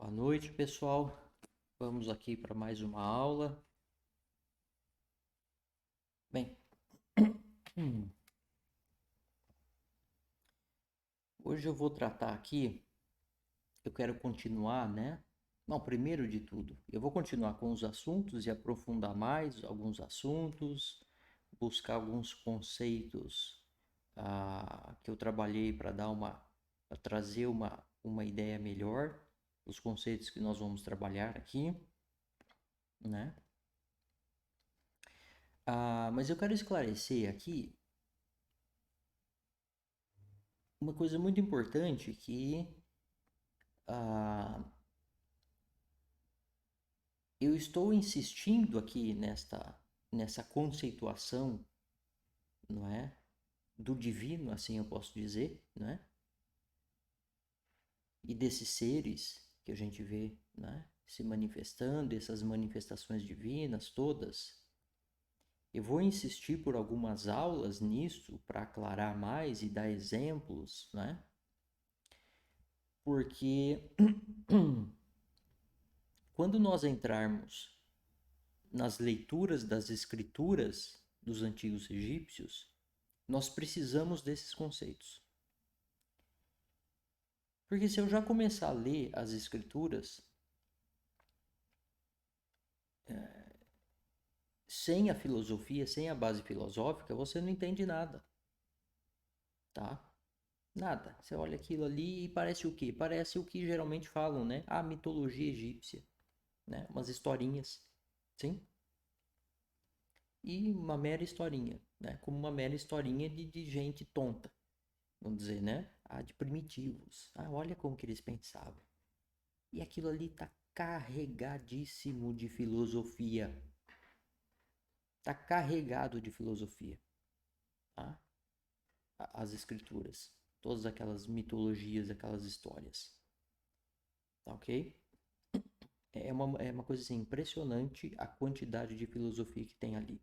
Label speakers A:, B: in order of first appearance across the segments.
A: Boa noite, pessoal. Vamos aqui para mais uma aula. Bem, hoje eu vou tratar aqui, eu quero continuar, né? Não, primeiro de tudo, eu vou continuar com os assuntos e aprofundar mais alguns assuntos, buscar alguns conceitos que eu trabalhei para para trazer uma ideia melhor, os conceitos que nós vamos trabalhar aqui, né? Mas eu quero esclarecer aqui uma coisa muito importante que ah, eu estou insistindo aqui nessa conceituação, não é? Do divino, assim eu posso dizer, né? E desses seres que a gente vê, né? Se manifestando, essas manifestações divinas todas. Eu vou insistir por algumas aulas nisso para aclarar mais e dar exemplos, né? Porque quando nós entrarmos nas leituras das escrituras dos antigos egípcios, nós precisamos desses conceitos. Porque se eu já começar a ler as escrituras sem a filosofia, sem a base filosófica, você não entende nada, tá? Nada. Você olha aquilo ali e parece o quê? Parece o que geralmente falam, né? A mitologia egípcia, né? Umas historinhas, sim? E uma mera historinha, né? Como uma mera historinha de gente tonta, vamos dizer, né? De primitivos. Olha como que eles pensavam. E aquilo ali tá carregadíssimo de filosofia. Tá carregado de filosofia, tá? As escrituras, todas aquelas mitologias, aquelas histórias, tá ok? É uma coisa assim, impressionante a quantidade de filosofia que tem ali.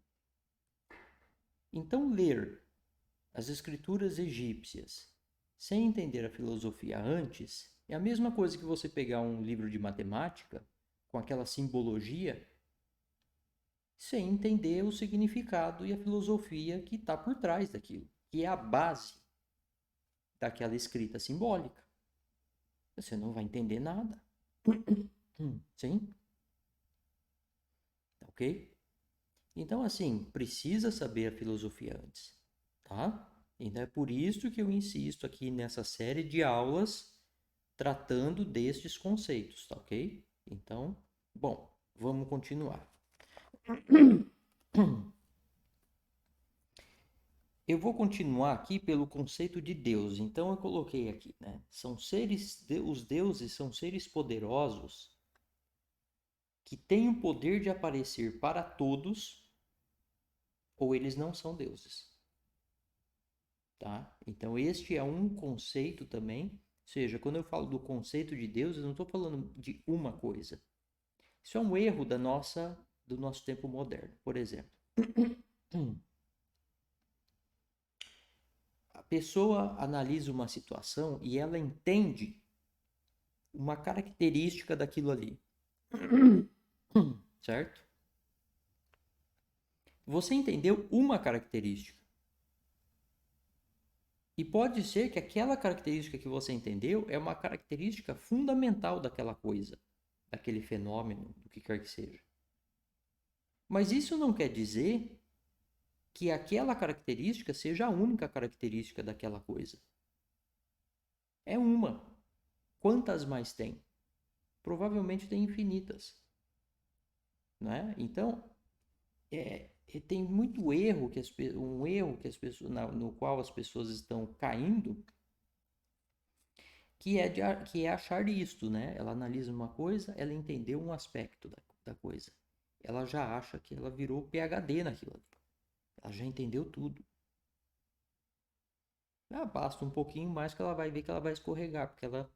A: Então, ler as escrituras egípcias sem entender a filosofia antes é a mesma coisa que você pegar um livro de matemática com aquela simbologia sem entender o significado e a filosofia que está por trás daquilo, que é a base daquela escrita simbólica. Você não vai entender nada. Sim? Ok? Então, assim, precisa saber a filosofia antes, tá? Então é por isso que eu insisto aqui nessa série de aulas tratando destes conceitos, tá ok? Então, bom, vamos continuar. Eu vou continuar aqui pelo conceito de Deus. Então eu coloquei aqui, né? São seres, os deuses são seres poderosos que têm o poder de aparecer para todos, ou eles não são deuses, tá? Então este é um conceito também. Ou seja, quando eu falo do conceito de Deus, eu não estou falando de uma coisa. Isso é um erro do nosso tempo moderno. Por exemplo, a pessoa analisa uma situação e ela entende uma característica daquilo ali, certo? Você entendeu uma característica. E pode ser que aquela característica que você entendeu é uma característica fundamental daquela coisa, daquele fenômeno, do que quer que seja. Mas isso não quer dizer que aquela característica seja a única característica daquela coisa. É uma. Quantas mais tem? Provavelmente tem infinitas, né? Então, tem muito erro um erro que as pessoas, no qual as pessoas estão caindo, que é achar isto, né? Ela analisa uma coisa, ela entendeu um aspecto da coisa. Ela já acha que ela virou PhD naquilo ali. Ela já entendeu tudo. Basta um pouquinho mais que ela vai ver que ela vai escorregar, porque ela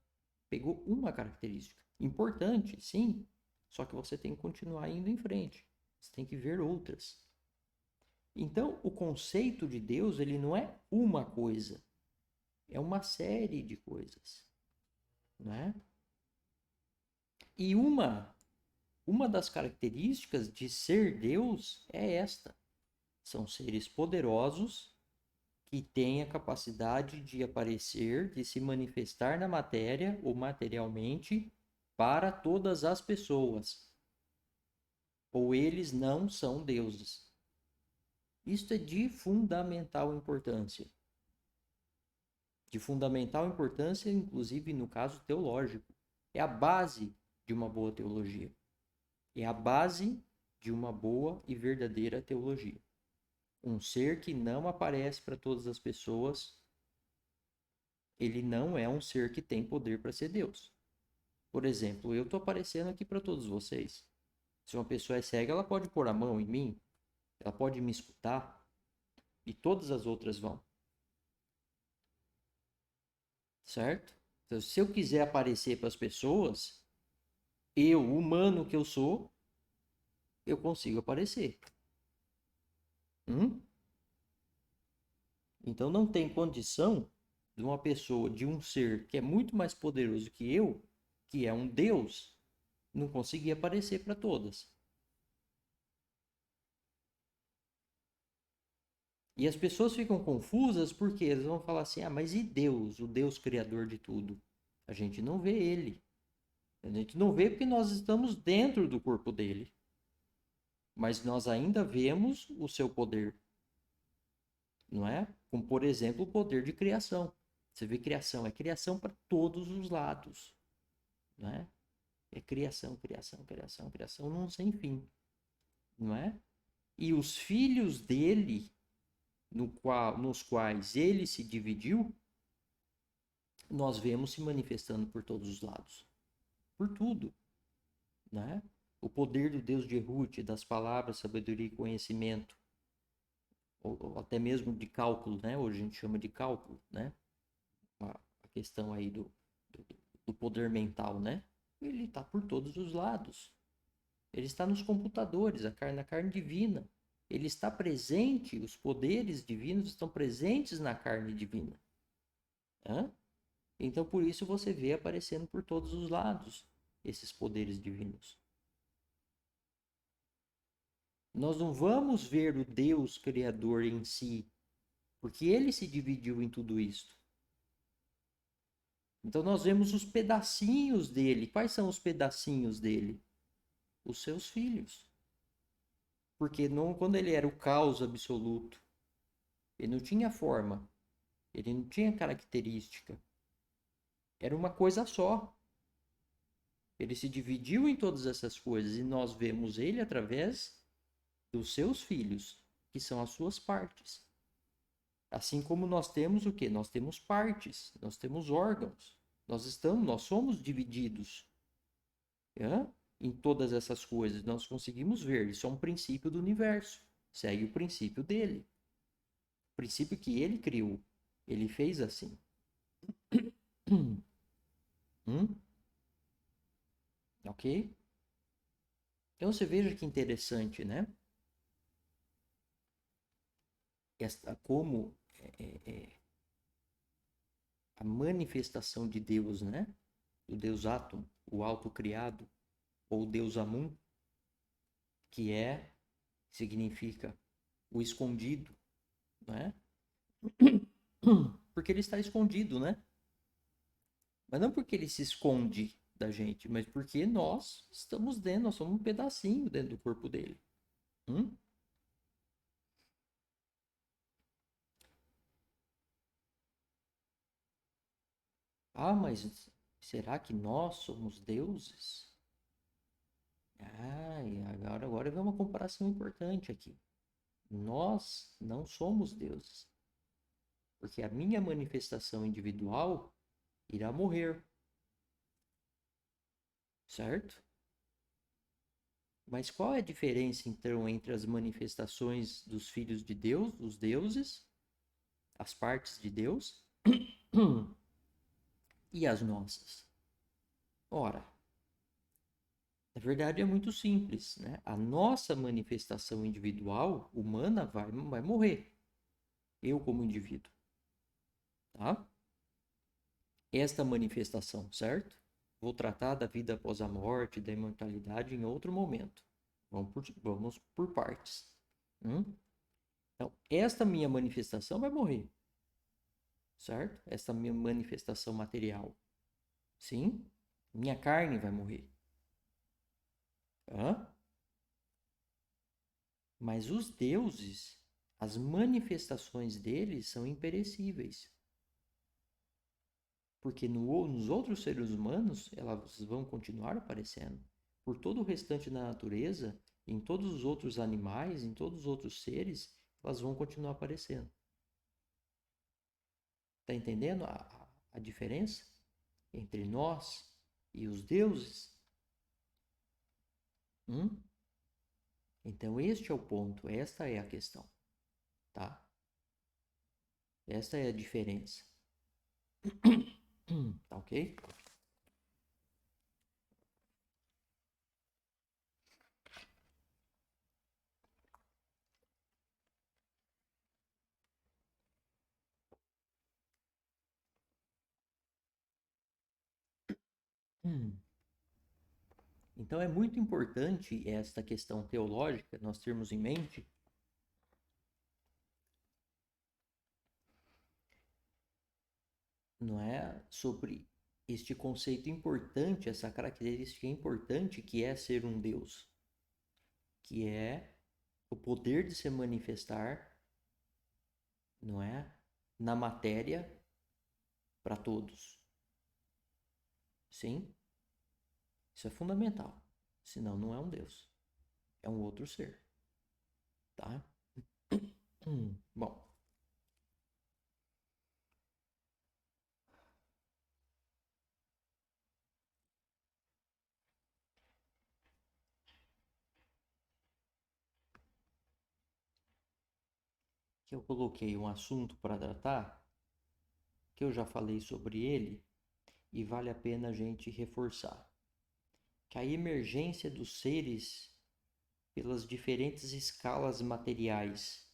A: pegou uma característica. Importante, sim, só que você tem que continuar indo em frente. Você tem que ver outras. Então, o conceito de Deus, ele não é uma coisa, é uma série de coisas, né? E uma das características de ser Deus é esta. São seres poderosos que têm a capacidade de aparecer, de se manifestar na matéria ou materialmente para todas as pessoas. Ou eles não são deuses. Isto é de fundamental importância. De fundamental importância, inclusive no caso teológico. É a base de uma boa teologia. É a base de uma boa e verdadeira teologia. Um ser que não aparece para todas as pessoas, ele não é um ser que tem poder para ser Deus. Por exemplo, eu estou aparecendo aqui para todos vocês. Se uma pessoa é cega, ela pode pôr a mão em mim, ela pode me escutar, e todas as outras vão. Certo? Então, se eu quiser aparecer para as pessoas, eu, humano que eu sou, eu consigo aparecer. Então não tem condição de uma pessoa, de um ser que é muito mais poderoso que eu, que é um Deus, não conseguir aparecer para todas. E as pessoas ficam confusas porque eles vão falar assim: ah, mas e Deus, o Deus criador de tudo? A gente não vê ele. A gente não vê porque nós estamos dentro do corpo dele. Mas nós ainda vemos o seu poder, não é? Como, por exemplo, o poder de criação. Você vê criação, é criação para todos os lados, não é? É criação, criação, criação, criação, não sem fim, não é? E os filhos dele, nos quais ele se dividiu, nós vemos se manifestando por todos os lados, por tudo, né? O poder do Deus de Ruth, das palavras, sabedoria e conhecimento, ou até mesmo de cálculo, né? Hoje a gente chama de cálculo, né? A questão aí do, do poder mental, né? Ele está por todos os lados. Ele está nos computadores, na carne divina. Ele está presente, os poderes divinos estão presentes na carne divina. Hã? Então, por isso você vê aparecendo por todos os lados esses poderes divinos. Nós não vamos ver o Deus Criador em si, porque ele se dividiu em tudo isso. Então, nós vemos os pedacinhos dele. Quais são os pedacinhos dele? Os seus filhos. Porque não, quando ele era o caos absoluto, ele não tinha forma, ele não tinha característica. Era uma coisa só. Ele se dividiu em todas essas coisas e nós vemos ele através dos seus filhos, que são as suas partes. Assim como nós temos o quê? Nós temos partes, nós temos órgãos. Nós somos divididos, é? Em todas essas coisas. Nós conseguimos ver. Isso é um princípio do universo. Segue o princípio dele. O princípio que ele criou. Ele fez assim. Ok? Então você veja que interessante, né? Como a manifestação de Deus, né? O Deus átomo, o autocriado, ou Deus Amun, que significa o escondido, né? Porque ele está escondido, né? Mas não porque ele se esconde da gente, mas porque nós estamos dentro, nós somos um pedacinho dentro do corpo dele. Ah, mas será que nós somos deuses? Ah, e agora vem uma comparação importante aqui. Nós não somos deuses, porque a minha manifestação individual irá morrer, certo? Mas qual é a diferença então entre as manifestações dos filhos de Deus, os deuses, as partes de Deus, e as nossas? Ora, na verdade é muito simples, né? A nossa manifestação individual, humana, vai morrer. Eu como indivíduo, tá? Esta manifestação, certo? Vou tratar da vida após a morte, da imortalidade em outro momento. Vamos por partes. Então, esta minha manifestação vai morrer, certo? Esta minha manifestação material. Sim, minha carne vai morrer. Hã? Mas os deuses, as manifestações deles são imperecíveis. Porque nos outros seres humanos, elas vão continuar aparecendo. Por todo o restante da natureza, em todos os outros animais, em todos os outros seres, elas vão continuar aparecendo. Está entendendo a diferença entre nós e os deuses? Então, este é o ponto, esta é a questão, tá? Esta é a diferença. Tá ok? Então, é muito importante esta questão teológica, nós termos em mente não é, sobre este conceito importante, essa característica importante que é ser um Deus, que é o poder de se manifestar, não é, na matéria para todos. Sim, isso é fundamental. Senão não é um Deus, é um outro ser, tá? Bom, que eu coloquei um assunto para tratar, que eu já falei sobre ele e vale a pena a gente reforçar, que a emergência dos seres pelas diferentes escalas materiais,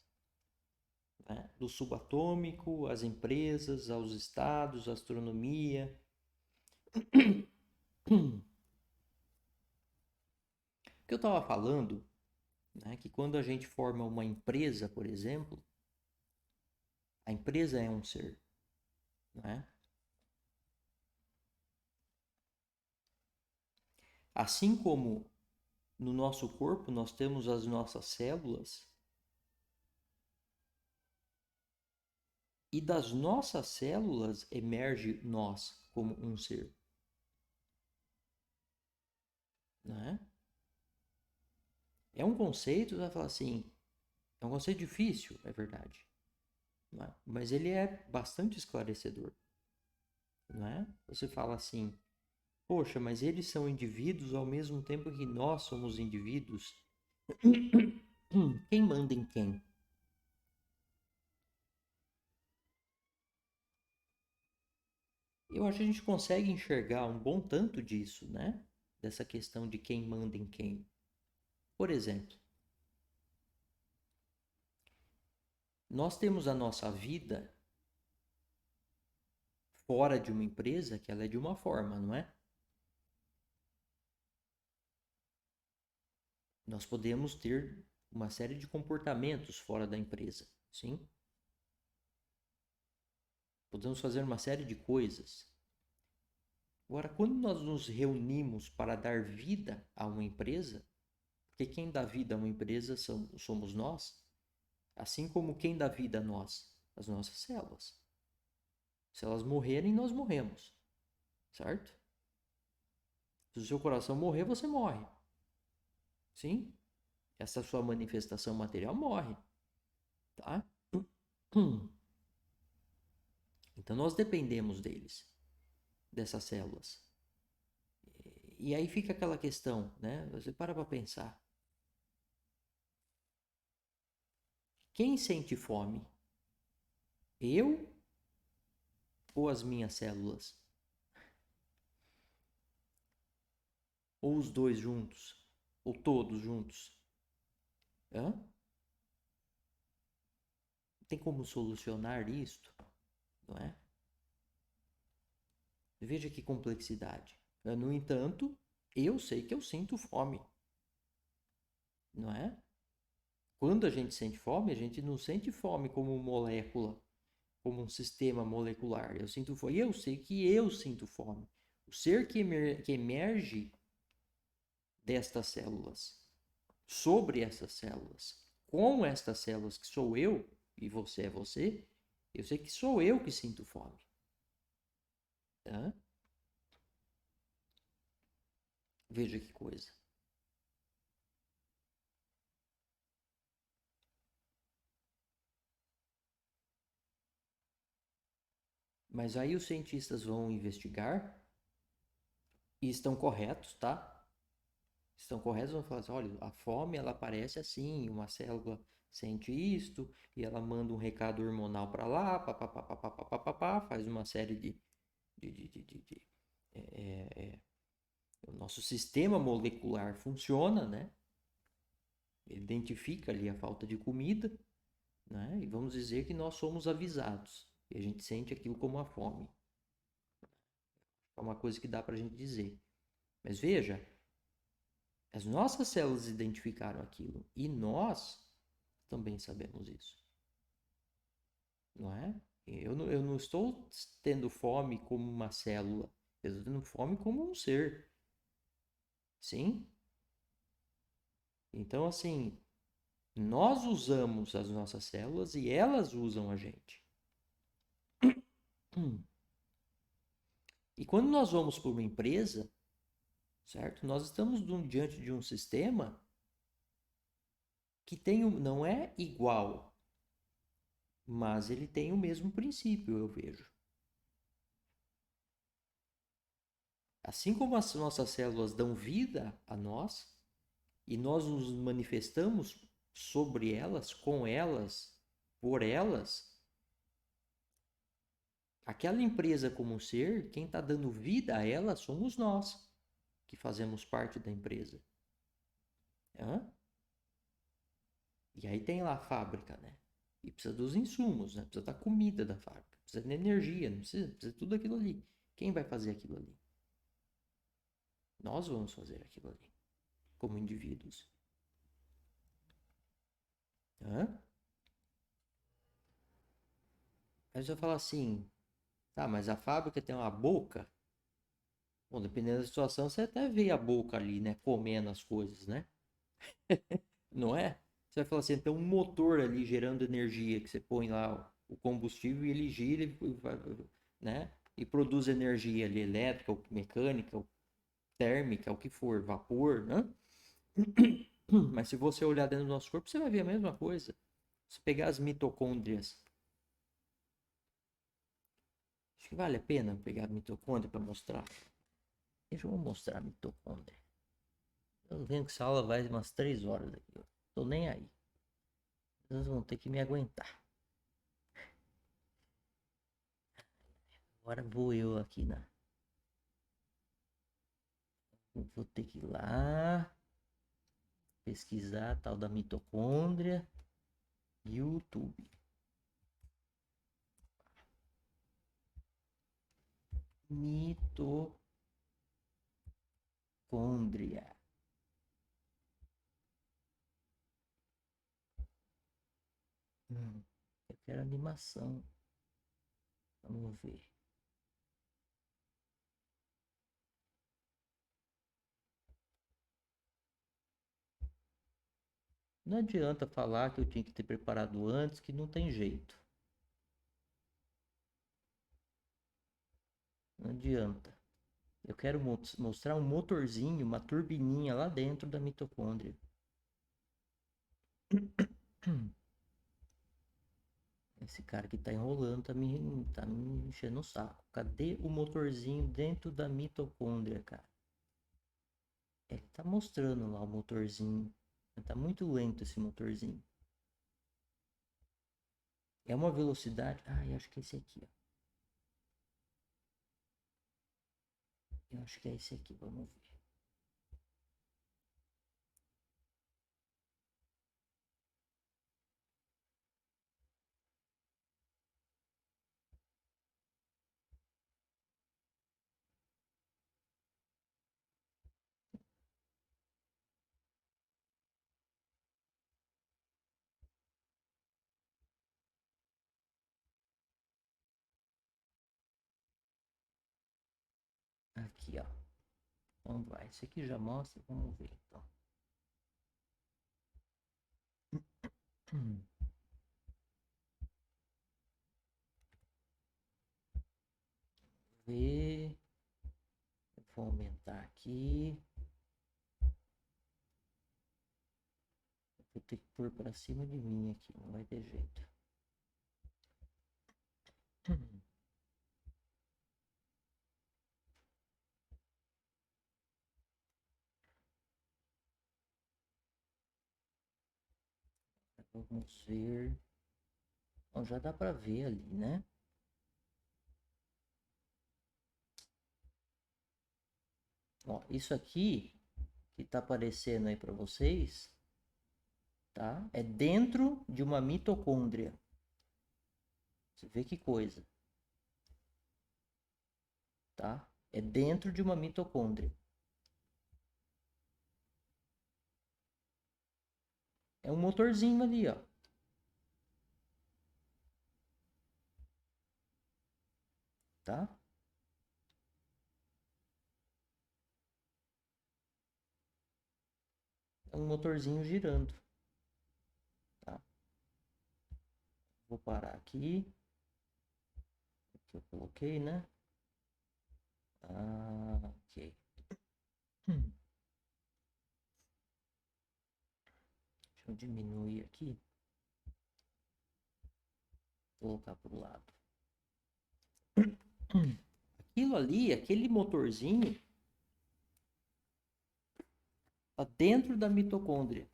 A: né? Do subatômico, às empresas, aos estados, à astronomia. O que eu estava falando, né, que quando a gente forma uma empresa, por exemplo, a empresa é um ser, né? Assim como no nosso corpo nós temos as nossas células, e das nossas células emerge nós como um ser, né? É um conceito, você vai falar assim, é um conceito difícil, é verdade, né? Mas ele é bastante esclarecedor, né? Você fala assim, poxa, mas eles são indivíduos ao mesmo tempo que nós somos indivíduos. Quem manda em quem? Eu acho que a gente consegue enxergar um bom tanto disso, né? Dessa questão de quem manda em quem. Por exemplo, nós temos a nossa vida fora de uma empresa que ela é de uma forma, não é? Nós podemos ter uma série de comportamentos fora da empresa, sim? Podemos fazer uma série de coisas. Agora, quando nós nos reunimos para dar vida a uma empresa, porque quem dá vida a uma empresa somos nós, assim como quem dá vida a nós, as nossas células. Se elas morrerem, nós morremos, certo? Se o seu coração morrer, você morre. Sim? Essa sua manifestação material morre, tá? Então nós dependemos deles, dessas células. E aí fica aquela questão, né? Você para pensar. Quem sente fome? Eu ou as minhas células? Ou os dois juntos? Ou todos juntos? Hã? Tem como solucionar isto? Não é? Veja que complexidade. No entanto, eu sei que eu sinto fome, não é? Quando a gente sente fome, a gente não sente fome como molécula, como um sistema molecular. Eu sinto fome, eu sei que eu sinto fome. O ser que emerge destas células, sobre essas células, com estas células que sou eu e você é você, eu sei que sou eu que sinto fome. Tá? Veja que coisa. Mas aí os cientistas vão investigar e estão corretos, tá? Estão corretos, vão falar assim, olha, a fome ela aparece assim, uma célula sente isto e ela manda um recado hormonal para lá, papapá, faz uma série de é, é, é, o nosso sistema molecular funciona, né? Ele identifica ali a falta de comida, né? E vamos dizer que nós somos avisados e a gente sente aquilo como a fome. É uma coisa que dá para a gente dizer. Mas veja, as nossas células identificaram aquilo e nós também sabemos isso, não é? Eu não estou tendo fome como uma célula, eu estou tendo fome como um ser, sim? Então, assim, nós usamos as nossas células e elas usam a gente. E quando nós vamos para uma empresa, certo? Nós estamos diante de um sistema que não é igual, mas ele tem o mesmo princípio, eu vejo. Assim como as nossas células dão vida a nós e nós nos manifestamos sobre elas, com elas, por elas, aquela empresa como um ser, quem está dando vida a ela somos nós, que fazemos parte da empresa. Hã? E aí tem lá a fábrica, né? E precisa dos insumos, né? Precisa da comida da fábrica, precisa de energia, não precisa, precisa de tudo aquilo ali. Quem vai fazer aquilo ali? Nós vamos fazer aquilo ali, como indivíduos. Hã? Aí você vai falar assim, tá, mas a fábrica tem uma boca? Bom, dependendo da situação, você até vê a boca ali, né? Comendo as coisas, né? Não é? Você vai falar assim, tem um motor ali gerando energia, que você põe lá o combustível e ele gira, né? E produz energia ali, elétrica, ou mecânica, ou térmica, o que for, vapor, né? Mas se você olhar dentro do nosso corpo, você vai ver a mesma coisa. Se pegar as mitocôndrias, acho que vale a pena pegar a mitocôndria para mostrar. Deixa eu mostrar a mitocôndria. Eu tô vendo que essa aula vai umas 3 horas aqui. Tô nem aí. Vocês vão ter que me aguentar. Agora vou eu aqui na. Vou ter que ir lá pesquisar a tal da mitocôndria. YouTube. Mitocôndria. Eu quero animação. Vamos ver. Não adianta falar que eu tinha que ter preparado antes, que não tem jeito. Não adianta. Eu quero mostrar um motorzinho, uma turbininha lá dentro da mitocôndria. Esse cara que tá enrolando tá me enchendo o saco. Cadê o motorzinho dentro da mitocôndria, cara? Ele tá mostrando lá o motorzinho. Tá muito lento esse motorzinho. É uma velocidade. Ah, eu acho que é esse aqui, ó. Eu acho que é esse aqui, vamos ver. aqui, ó. Então vai, esse aqui já mostra, vamos ver então. Ver. Vou aumentar aqui. Vou ter que pôr para cima de mim aqui, não vai ter jeito. Vamos ver. Bom, já dá para ver ali, né? Ó, isso aqui que tá aparecendo aí para vocês, tá? É dentro de uma mitocôndria. Você vê que coisa, tá? É dentro de uma mitocôndria. É um motorzinho ali, ó. Tá? É um motorzinho girando, tá? Vou parar aqui. Aqui eu coloquei, né? Ah, ok. Deixa eu diminuir aqui. Colocar pro lado. Aquilo ali, aquele motorzinho, tá dentro da mitocôndria.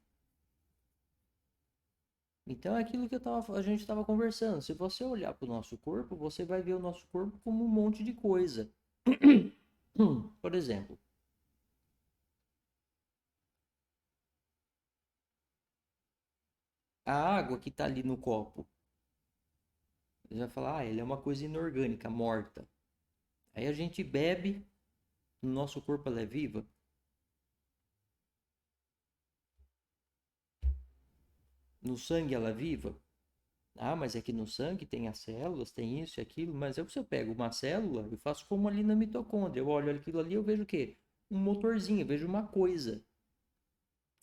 A: Então é aquilo que a gente estava conversando. Se você olhar para o nosso corpo, você vai ver o nosso corpo como um monte de coisa. Por exemplo, a água que está ali no copo. Você vai falar, ah, ele é uma coisa inorgânica, morta. Aí a gente bebe, no nosso corpo ela é viva. No sangue ela é viva. Ah, mas é que no sangue tem as células, tem isso e aquilo. Mas se eu pego uma célula, eu faço como ali na mitocôndria. Eu olho aquilo ali, eu vejo o quê? Um motorzinho, eu vejo uma coisa.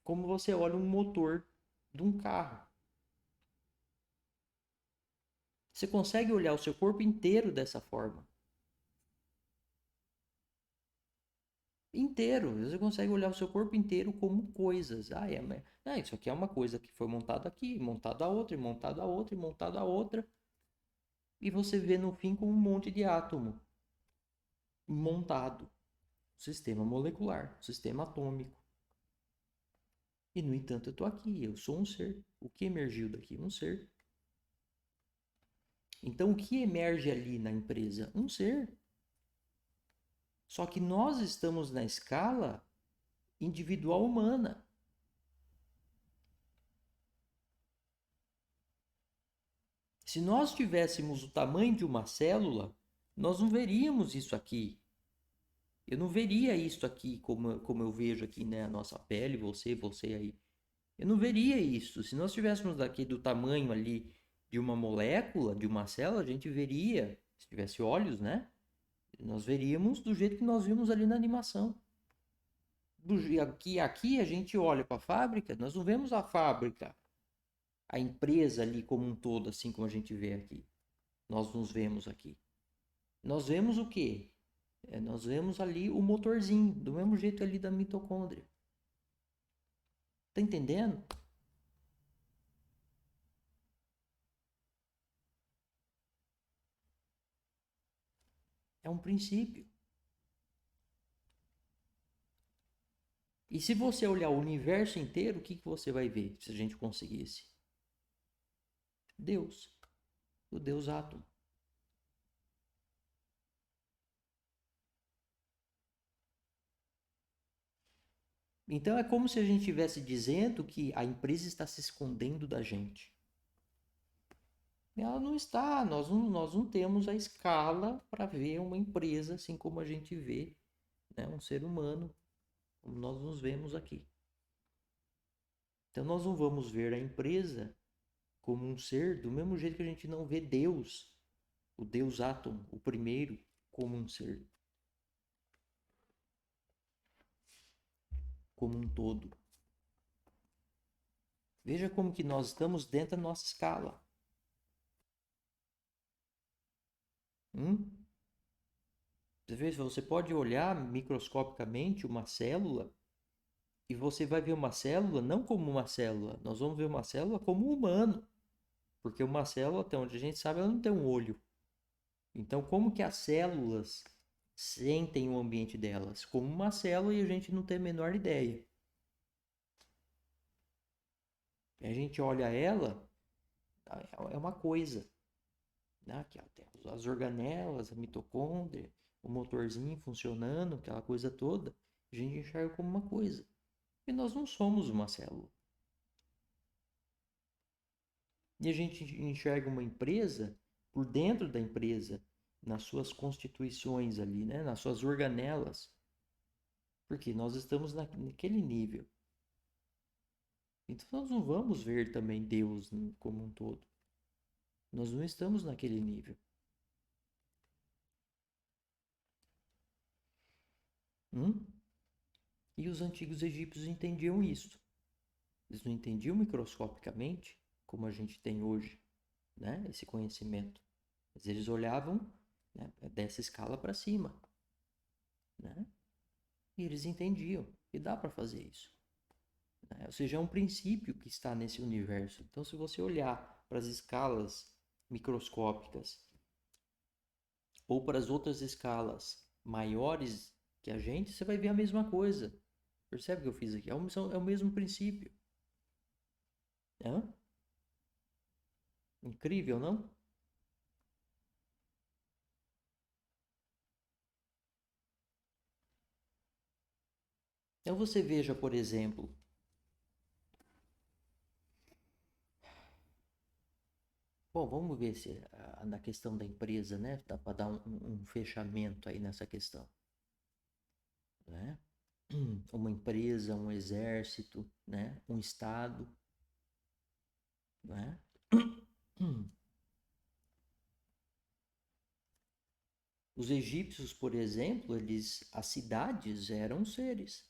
A: Como você olha um motor de um carro. Você consegue olhar o seu corpo inteiro dessa forma. Inteiro. Você consegue olhar o seu corpo inteiro como coisas. Isso aqui é uma coisa que foi montada aqui, montada a outra, e montada a outra, e montada a outra. E você vê no fim como um monte de átomo montado. Sistema molecular, sistema atômico. E no entanto eu estou aqui, eu sou um ser. O que emergiu daqui? Um ser. Então o que emerge ali na empresa? Um ser. Só que nós estamos na escala individual humana. Se nós tivéssemos o tamanho de uma célula, nós não veríamos isso aqui. Eu não veria isso aqui como eu vejo aqui, né? A nossa pele, você aí. Eu não veria isso. Se nós tivéssemos daqui do tamanho ali de uma molécula, de uma célula, a gente veria, se tivesse olhos, né? Nós veríamos do jeito que nós vimos ali na animação. Aqui a gente olha para a fábrica, nós não vemos a fábrica, a empresa ali como um todo, assim como a gente vê aqui. Nós nos vemos aqui. Nós vemos o quê? Nós vemos ali o motorzinho, do mesmo jeito ali da mitocôndria. Tá entendendo? É um princípio. E se você olhar o universo inteiro, o que você vai ver se a gente conseguisse? Deus. O Deus átomo. Então é como se a gente estivesse dizendo que a empresa está se escondendo da gente. Ela não está, nós não temos a escala para ver uma empresa assim como a gente vê, né, um ser humano, como nós nos vemos aqui. Então nós não vamos ver a empresa como um ser do mesmo jeito que a gente não vê Deus, o Deus átomo, o primeiro, como um ser. como um todo. Veja como que nós estamos dentro da nossa escala. Você pode olhar microscopicamente uma célula e você vai ver uma célula não como uma célula. Nós vamos ver uma célula como um humano. Porque uma célula, até onde a gente sabe, ela não tem um olho. Então, como que as células sentem o ambiente delas? Como uma célula e a gente não tem a menor ideia. A gente olha ela, é uma coisa. Né? Aqui, ó, tem as organelas, a mitocôndria, o motorzinho funcionando, aquela coisa toda. A gente enxerga como uma coisa. E nós não somos uma célula. E a gente enxerga uma empresa por dentro da empresa, nas suas constituições ali, né? Nas suas organelas. Porque nós estamos naquele nível. Então nós não vamos ver também Deus como um todo. Nós não estamos naquele nível. Hum? E os antigos egípcios entendiam isso. Eles não entendiam microscopicamente, como a gente tem hoje, né? Esse conhecimento. Mas eles olhavam, né, dessa escala para cima, né? E eles entendiam que dá para fazer isso. Né? Ou seja, é um princípio que está nesse universo. Então, se você olhar para as escalas microscópicas ou para as outras escalas maiores que a gente, você vai ver a mesma coisa. Percebe o que eu fiz aqui? É o mesmo princípio. É? Incrível, não? Então você veja, por exemplo, bom, vamos ver se na questão da empresa, né? Dá para dar um fechamento aí nessa questão, né? Uma empresa, um exército, né? Um estado, né? Os egípcios, por exemplo, as cidades eram seres,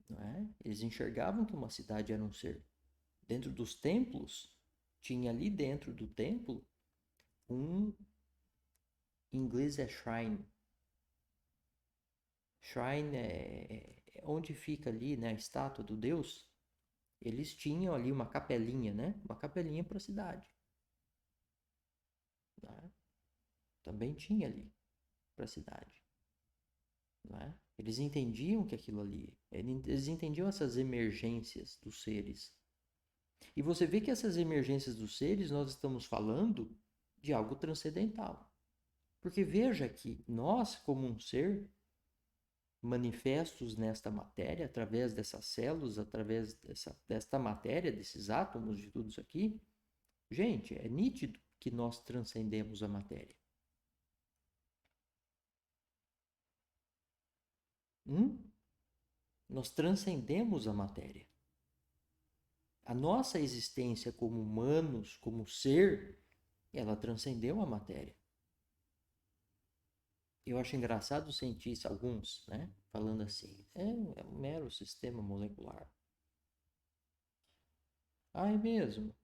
A: né? Eles enxergavam que uma cidade era um ser. Dentro dos templos, tinha ali dentro do templo um, em inglês é shrine. Shrine é onde fica ali, né, a estátua do deus. Eles tinham ali uma capelinha, né? Uma capelinha para a cidade, né? Também tinha ali para a cidade, né? Eles entendiam que aquilo ali, eles entendiam essas emergências dos seres. E você vê que essas emergências dos seres, nós estamos falando de algo transcendental. Porque veja que nós, como um ser, manifestos nesta matéria, através dessas células, através desta matéria, desses átomos, de tudo isso aqui, gente, é nítido que nós transcendemos a matéria. Nós transcendemos a matéria. A nossa existência como humanos, como ser, ela transcendeu a matéria. Eu acho engraçado os cientistas, alguns, né, falando assim, é um mero sistema molecular. Ah, é mesmo?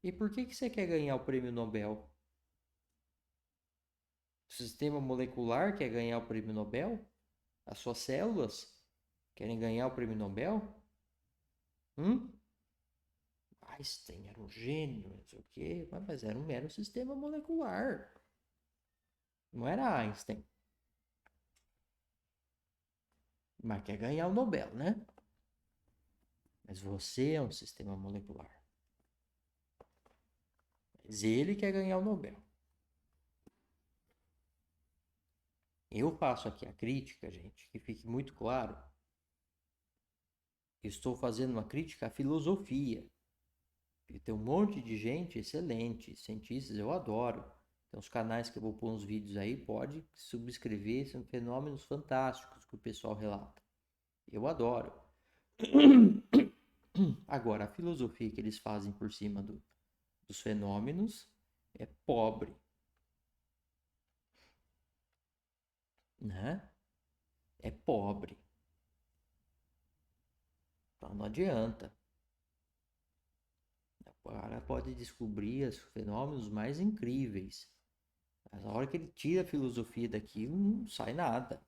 A: E por que você quer ganhar o prêmio Nobel? O sistema molecular quer ganhar o prêmio Nobel? As suas células querem ganhar o prêmio Nobel? Hum? Einstein era um gênio, não sei o quê, mas era um mero sistema molecular. Não era Einstein. Mas quer ganhar o Nobel, né? Mas você é um sistema molecular. Mas ele quer ganhar o Nobel. Eu faço aqui a crítica, gente, que fique muito claro. Estou fazendo uma crítica à filosofia. E tem um monte de gente excelente, cientistas, eu adoro. Tem uns canais que eu vou pôr uns vídeos aí, pode subscrever, são fenômenos fantásticos que o pessoal relata. Eu adoro. Agora, a filosofia que eles fazem por cima dos fenômenos é pobre, né? É pobre. Então não adianta. O cara pode descobrir os fenômenos mais incríveis. Mas a hora que ele tira a filosofia daquilo, não sai nada.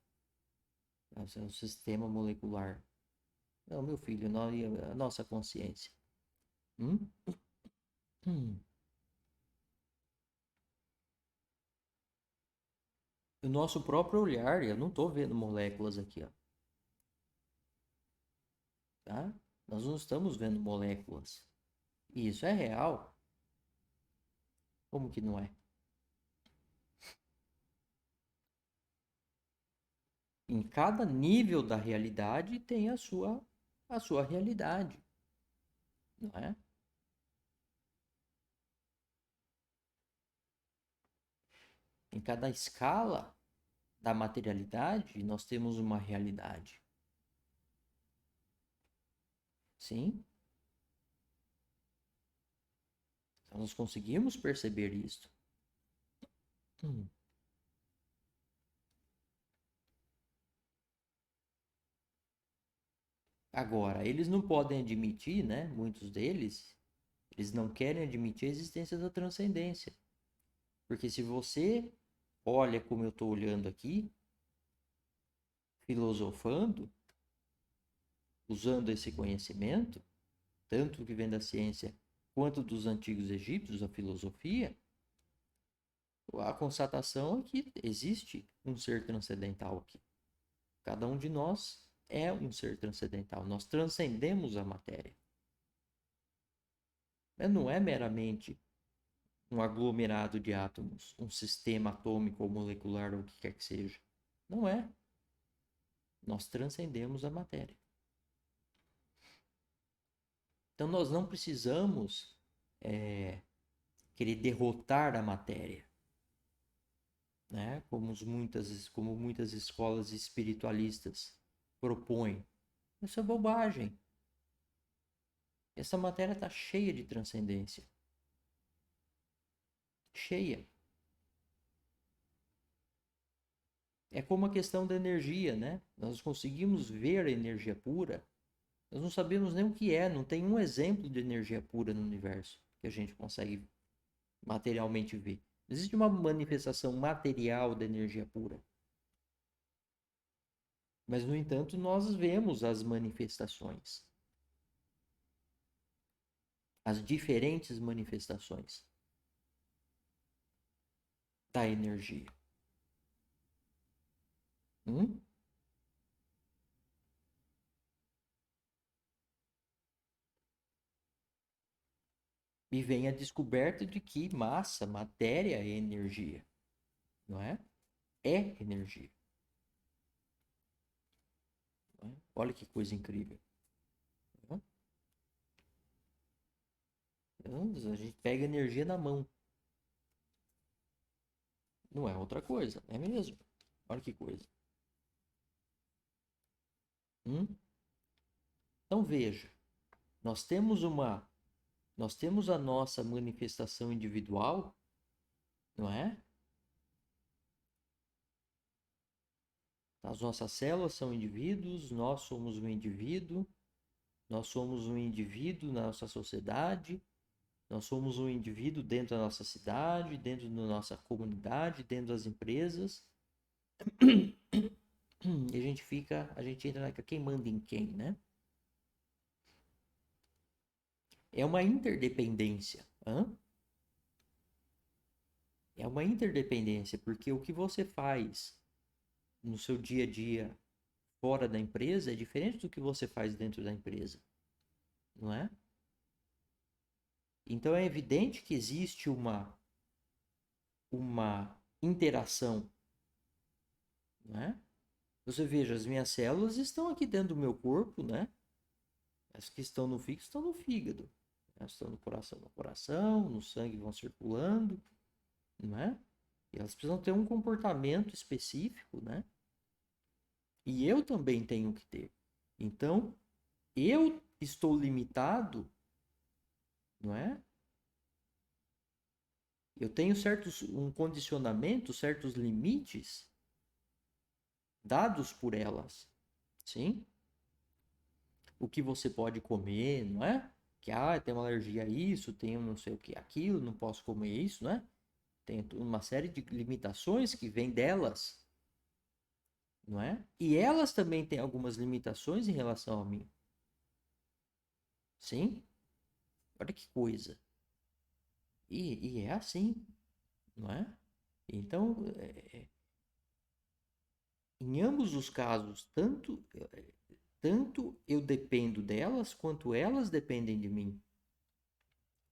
A: É o sistema molecular. Não, meu filho, a nossa consciência. Hum? Hum. O nosso próprio olhar, eu não estou vendo moléculas aqui, ó, tá? Nós não estamos vendo moléculas. E isso é real. Como que não é? Em cada nível da realidade tem a sua realidade, não é? Em cada escala da materialidade, nós temos uma realidade. Sim? Então nós conseguimos perceber isto. Hum. Agora, eles não podem admitir, né? Muitos deles, eles não querem admitir a existência da transcendência. Porque se você olha como eu estou olhando aqui, filosofando, usando esse conhecimento, tanto que vem da ciência quanto dos antigos egípcios, a filosofia, a constatação é que existe um ser transcendental aqui. Cada um de nós é um ser transcendental. Nós transcendemos a matéria. Não é meramente um aglomerado de átomos, um sistema atômico ou molecular ou o que quer que seja. Não é. Nós transcendemos a matéria. Então nós não precisamos querer derrotar a matéria, né? Como muitas escolas espiritualistas propõem. Isso é bobagem. Essa matéria está cheia de transcendência. Cheia. É como a questão da energia, né? Nós conseguimos ver a energia pura. Nós não sabemos nem o que é. Não tem um exemplo de energia pura no universo que a gente consegue materialmente ver. Existe uma manifestação material da energia pura. Mas, no entanto, nós vemos as manifestações. As diferentes manifestações da energia. Hum? E vem a descoberta de que massa, matéria é energia, não é? É energia. Não é? Olha que coisa incrível. Não é? A gente pega energia na mão. Não é outra coisa, é mesmo. Olha que coisa. Hum? Então veja, nós temos a nossa manifestação individual, não é? As nossas células são indivíduos, nós somos um indivíduo, nós somos um indivíduo na nossa sociedade, nós somos um indivíduo dentro da nossa cidade, dentro da nossa comunidade, dentro das empresas. E a gente entra naquela quem manda em quem, né? É uma interdependência. Hã? É uma interdependência, porque o que você faz no seu dia a dia fora da empresa é diferente do que você faz dentro da empresa, não é? Então é evidente que existe uma interação, não é? Você veja, as minhas células estão aqui dentro do meu corpo, né? As que estão no fígado estão no fígado. As que estão no coração, no sangue vão circulando, não é? E elas precisam ter um comportamento específico, né? E eu também tenho que ter. Então, eu estou limitado, não é? Eu tenho um condicionamento, certos limites dados por elas, sim? o que você pode comer, não é? Que tem uma alergia a isso, tem não sei o que aquilo, não posso comer isso, não é? Tem uma série de limitações que vêm delas, não é? E elas também têm algumas limitações em relação a mim. Sim? Olha que coisa. E é assim, não é? Então, em ambos os casos, tanto eu dependo delas, quanto elas dependem de mim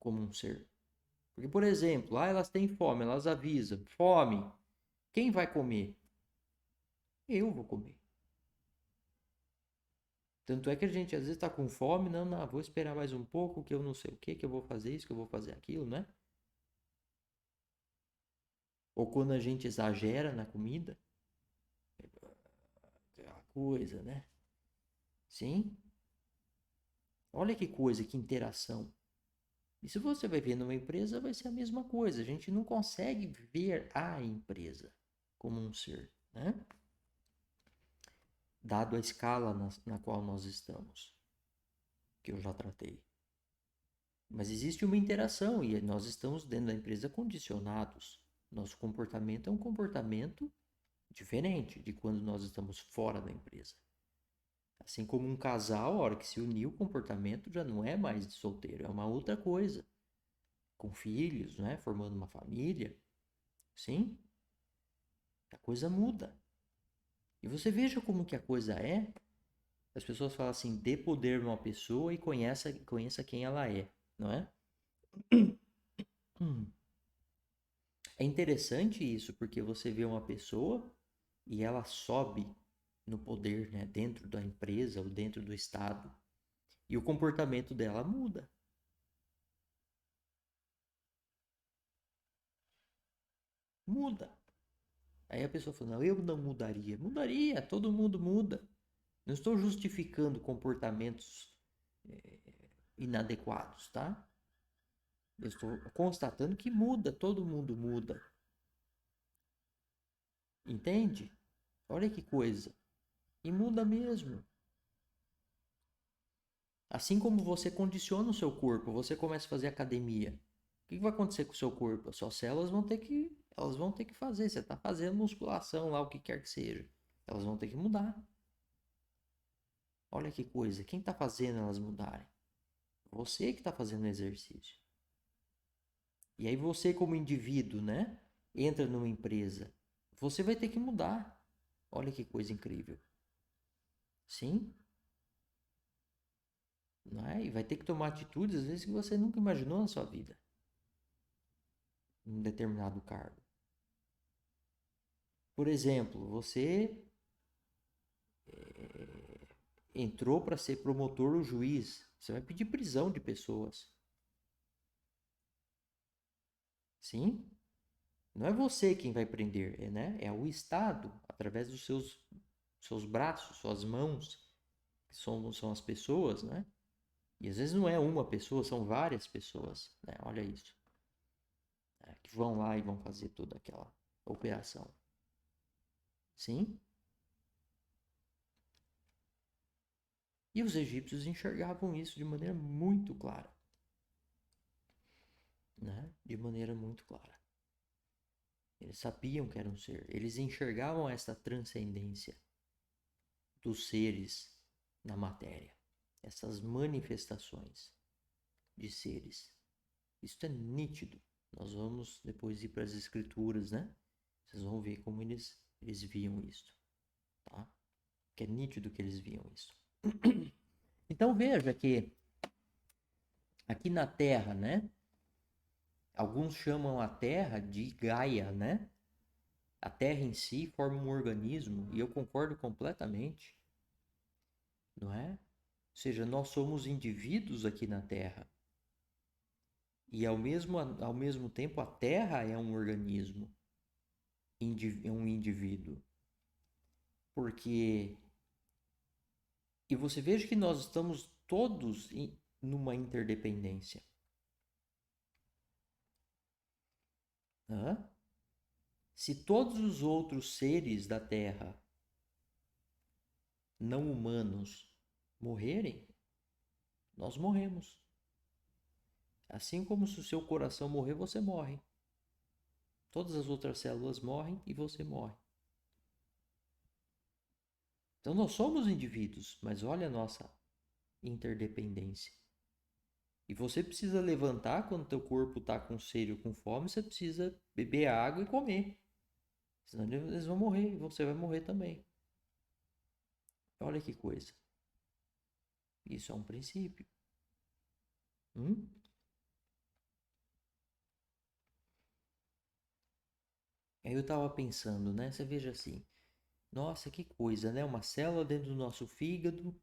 A: como um ser. Porque, por exemplo, elas têm fome, elas avisam, fome, quem vai comer? Eu vou comer. Tanto é que a gente às vezes está com fome, não, não, vou esperar mais um pouco, que eu não sei o que eu vou fazer isso, que eu vou fazer aquilo, né? Ou quando a gente exagera na comida, aquela coisa, né? Sim? Olha que coisa, que interação. E se você vai ver numa empresa, vai ser a mesma coisa. A gente não consegue ver a empresa como um ser, né? Dado a escala na qual nós estamos, que eu já tratei. Mas existe uma interação e nós estamos dentro da empresa condicionados. Nosso comportamento é um comportamento diferente de quando nós estamos fora da empresa. Assim como um casal, a hora que se uniu, o comportamento já não é mais de solteiro, é uma outra coisa. Com filhos, né? Formando uma família. Sim, a coisa muda. E você veja como que a coisa é. As pessoas falam assim, dê poder a uma pessoa e conheça quem ela é, não é? É interessante isso, porque você vê uma pessoa e ela sobe no poder, né, dentro da empresa ou dentro do estado, e o comportamento dela muda. Muda. Aí a pessoa fala, não, eu não mudaria. Mudaria, todo mundo muda. Não estou justificando comportamentos inadequados, tá? Eu estou constatando que muda, todo mundo muda. Entende? Olha que coisa. E muda mesmo. Assim como você condiciona o seu corpo, você começa a fazer academia. O que vai acontecer com o seu corpo? As suas células elas vão ter que fazer. Você está fazendo musculação lá, o que quer que seja. Elas vão ter que mudar. Olha que coisa. Quem está fazendo elas mudarem? Você que está fazendo exercício. E aí você como indivíduo, né? Entra numa empresa. Você vai ter que mudar. Olha que coisa incrível. Sim, não é? E vai ter que tomar atitudes às vezes que você nunca imaginou na sua vida. Em um determinado cargo. Por exemplo, você entrou para ser promotor ou juiz. Você vai pedir prisão de pessoas. Sim? Não é você quem vai prender, né? É o Estado, através dos seus braços, suas mãos, que são as pessoas, né? E às vezes não é uma pessoa, são várias pessoas, né? Olha isso. Né? Que vão lá e vão fazer toda aquela operação. Sim? E os egípcios enxergavam isso de maneira muito clara. Né? De maneira muito clara. Eles sabiam que era um ser. Eles enxergavam essa transcendência dos seres na matéria. Essas manifestações de seres. Isso é nítido. Nós vamos depois ir para as escrituras, né? Vocês vão ver como eles viam isso. Tá? Que é nítido que eles viam isso. Então veja que aqui na Terra, né? Alguns chamam a Terra de Gaia, né? A Terra em si forma um organismo e eu concordo completamente, não é? Ou seja, nós somos indivíduos aqui na Terra e ao mesmo tempo a Terra é um organismo, é um indivíduo, porque e você veja que nós estamos todos numa interdependência. Hã? Se todos os outros seres da Terra não humanos morrerem, Nós morremos. Assim como se o seu coração morrer, você morre. Todas as outras células morrem e você morre. Então nós somos indivíduos, mas olha a nossa interdependência. E você precisa levantar quando teu corpo está com sede ou com fome, você precisa beber água e comer. Senão eles vão morrer e você vai morrer também. Olha que coisa. Isso é um princípio. Aí eu estava pensando, né? Você veja assim, nossa, que coisa, né? Uma célula dentro do nosso fígado,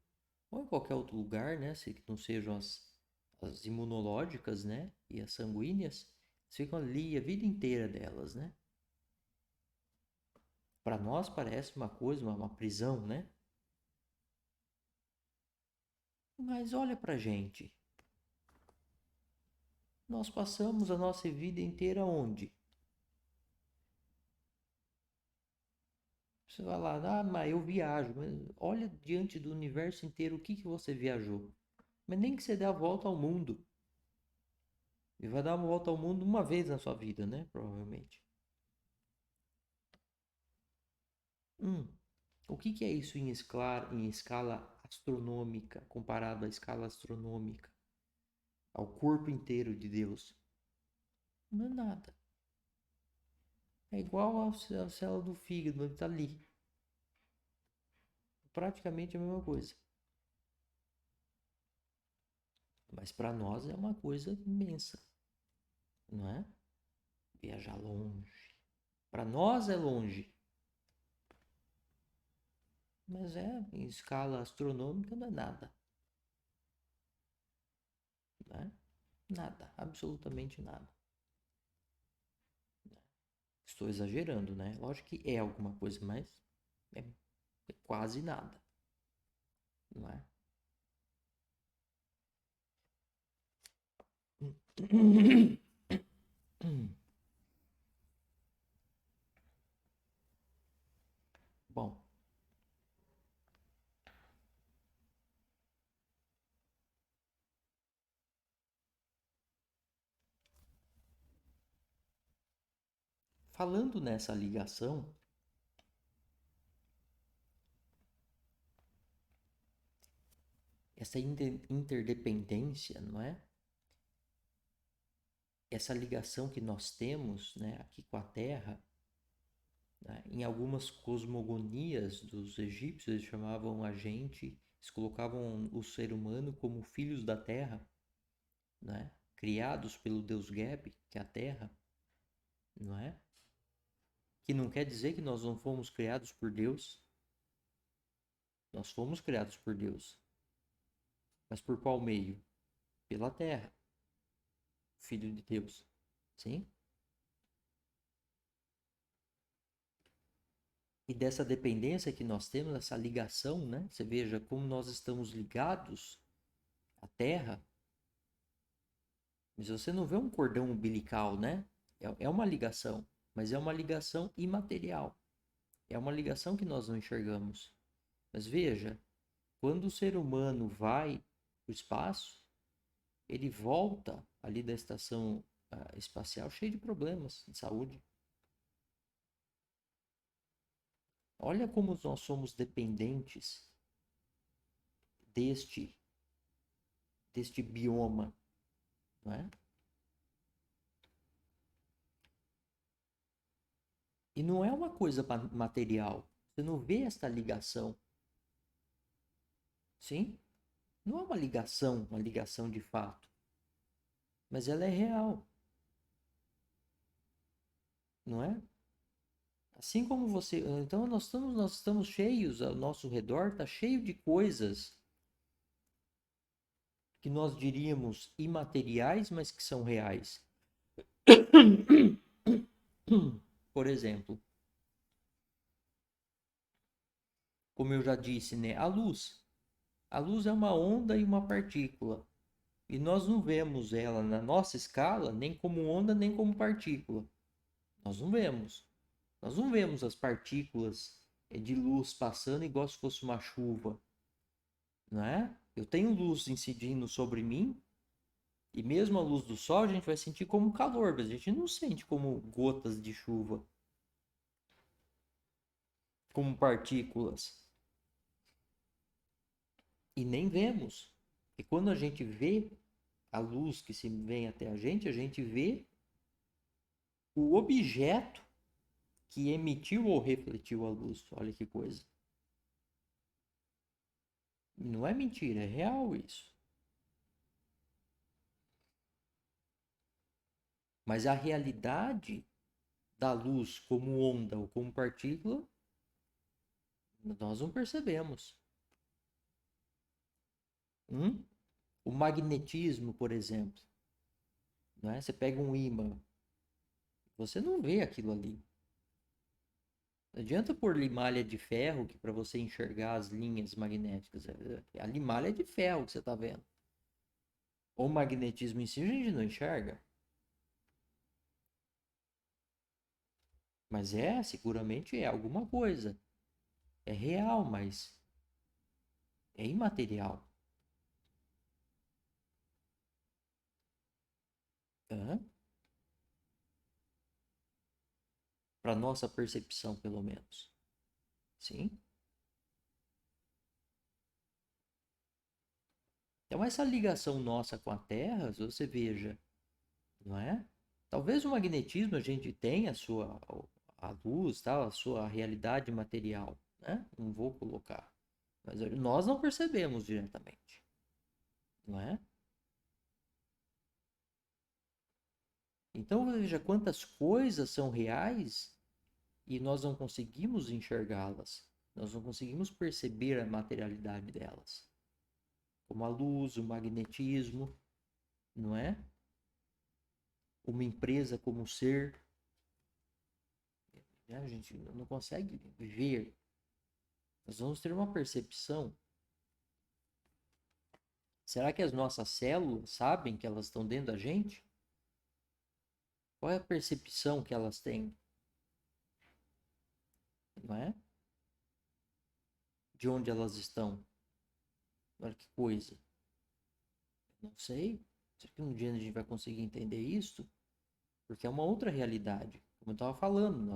A: ou em qualquer outro lugar, né? Se não sejam as imunológicas, né? E as sanguíneas, ficam ali a vida inteira delas, né? Para nós parece uma coisa, uma prisão, né? Mas olha pra gente. Nós passamos a nossa vida inteira onde? Você vai lá, mas eu viajo. Mas olha diante do universo inteiro o que você viajou. Mas nem que você dê a volta ao mundo. E vai dar uma volta ao mundo uma vez na sua vida, né? Provavelmente. O que é isso em escala astronômica, comparado à escala astronômica, ao corpo inteiro de Deus? Não é nada. É igual a célula do fígado, ele está ali. Praticamente a mesma coisa. Mas para nós é uma coisa imensa, não é? Viajar longe. Para nós é longe. Mas em escala astronômica não é nada. Não é? Nada, absolutamente nada. Estou exagerando, né? Lógico que é alguma coisa, mas é quase nada, não é? Bom, falando nessa ligação, essa interdependência, não é? Essa ligação que nós temos, né, aqui com a Terra, né? Em algumas cosmogonias dos egípcios, eles chamavam a gente, eles colocavam o ser humano como filhos da Terra, né? Criados pelo deus Geb, que é a Terra, não é? Que não quer dizer que nós não fomos criados por Deus. Nós fomos criados por Deus. Mas por qual meio? Pela Terra. Filho de Deus. Sim? E dessa dependência que nós temos, essa ligação, né? Você veja como nós estamos ligados à Terra. Mas você não vê um cordão umbilical, né? É uma ligação, mas é uma ligação imaterial. É uma ligação que nós não enxergamos. Mas veja, quando o ser humano vai para o espaço, ele volta ali da estação espacial cheio de problemas de saúde. Olha como nós somos dependentes deste, deste bioma, não é? E não é uma coisa material. Você não vê esta ligação. Sim? Não é uma ligação de fato. Mas ela é real. Não é? Assim como você. Então nós estamos cheios, ao nosso redor está cheio de coisas que nós diríamos imateriais, mas que são reais. Por exemplo, como eu já disse, né, a luz. A luz é uma onda e uma partícula. E nós não vemos ela na nossa escala nem como onda nem como partícula. Nós não vemos. Nós não vemos as partículas de luz passando igual se fosse uma chuva, não é? Eu tenho luz incidindo sobre mim, e mesmo a luz do sol a gente vai sentir como calor, mas a gente não sente como gotas de chuva, como partículas. E nem vemos. E quando a gente vê a luz que se vem até a gente vê o objeto que emitiu ou refletiu a luz. Olha que coisa. Não é mentira, é real isso. Mas a realidade da luz como onda ou como partícula, nós não percebemos. O magnetismo, por exemplo, né? Você pega um ímã, você não vê aquilo ali. Não adianta pôr limalha de ferro que para você enxergar as linhas magnéticas. A limalha é de ferro que você está vendo. O magnetismo em si a gente não enxerga. Mas seguramente é alguma coisa. É real, mas é imaterial. Para nossa percepção, pelo menos. Sim? Então, essa ligação nossa com a Terra, se você veja, não é? Talvez o magnetismo a gente tenha a luz, tal, a sua realidade material, né? Não vou colocar. Mas nós não percebemos diretamente, não é? Então, veja quantas coisas são reais e nós não conseguimos enxergá-las. Nós não conseguimos perceber a materialidade delas. Como a luz, o magnetismo, não é? Uma empresa como ser, né? A gente não consegue ver. Nós vamos ter uma percepção. Será que as nossas células sabem que elas estão dentro da gente? Qual é a percepção que elas têm? Não é? De onde elas estão? Olha que coisa. Não sei. Será que um dia a gente vai conseguir entender isso? Porque é uma outra realidade. Como eu estava falando,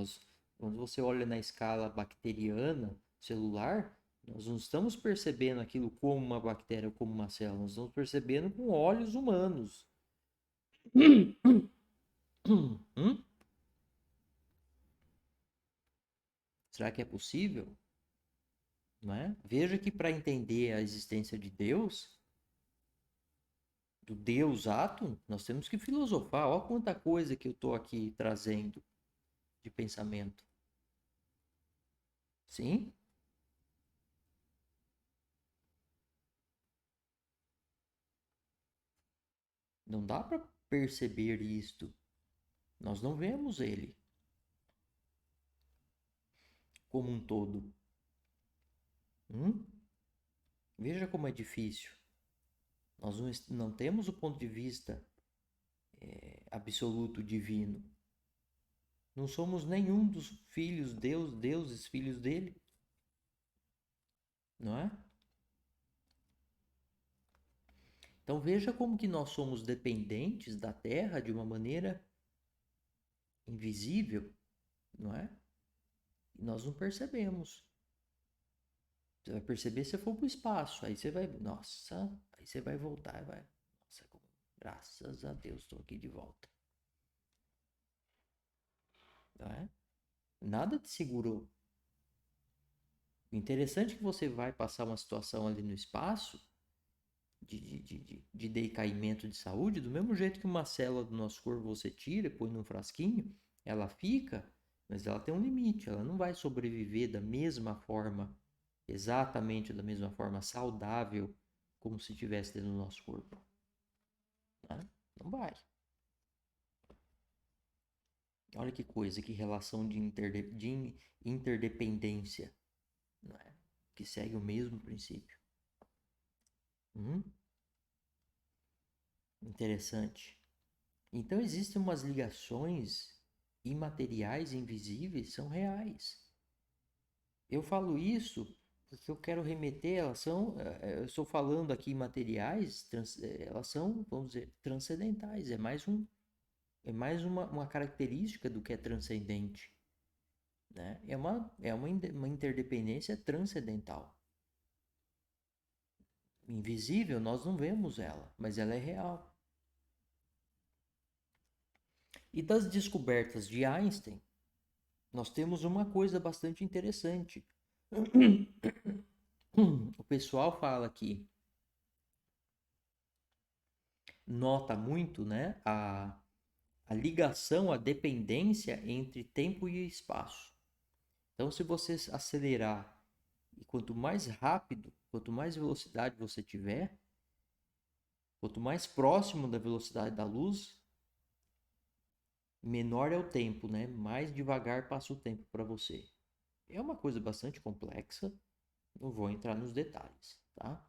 A: quando você olha na escala bacteriana, celular, nós não estamos percebendo aquilo como uma bactéria ou como uma célula, nós estamos percebendo com olhos humanos. Será que é possível? Não é? Veja que para entender a existência de Deus, do Deus átomo, nós temos que filosofar. Olha quanta coisa que eu estou aqui trazendo de pensamento. Sim? Não dá para perceber isto. Nós não vemos ele como um todo. Hum? Veja como é difícil. Nós não temos o ponto de vista absoluto divino. Não somos nenhum dos filhos deuses filhos dele, não é? Então veja como que nós somos dependentes da Terra de uma maneira invisível, não é? E nós não percebemos. Você vai perceber se for para o espaço, aí você vai, nossa, aí você vai voltar e vai, nossa, graças a Deus estou aqui de volta, não é? Nada te segurou. O interessante é que você vai passar uma situação ali no espaço de decaimento de saúde, do mesmo jeito que uma célula do nosso corpo você tira, põe num frasquinho, ela fica, mas ela tem um limite, ela não vai sobreviver da mesma forma, exatamente da mesma forma saudável, como se tivesse dentro do nosso corpo. Né? Não vai. Olha que coisa, que relação de interdependência, não é? Que segue o mesmo princípio. Interessante. Então existem umas ligações imateriais e invisíveis, são reais. Eu falo isso Porque eu quero remeter, eu estou falando aqui em materiais, elas são, vamos dizer, transcendentais. É mais uma característica do que é transcendente, né? É uma interdependência transcendental. Invisível, nós não vemos ela, mas ela é real. E das descobertas de Einstein, nós temos uma coisa bastante interessante. O pessoal fala que nota muito, né, a ligação, a dependência entre tempo e espaço. Então, se você acelerar, e quanto mais rápido, quanto mais velocidade você tiver, quanto mais próximo da velocidade da luz, menor é o tempo, né? Mais devagar passa o tempo para você. É uma coisa bastante complexa, não vou entrar nos detalhes, tá?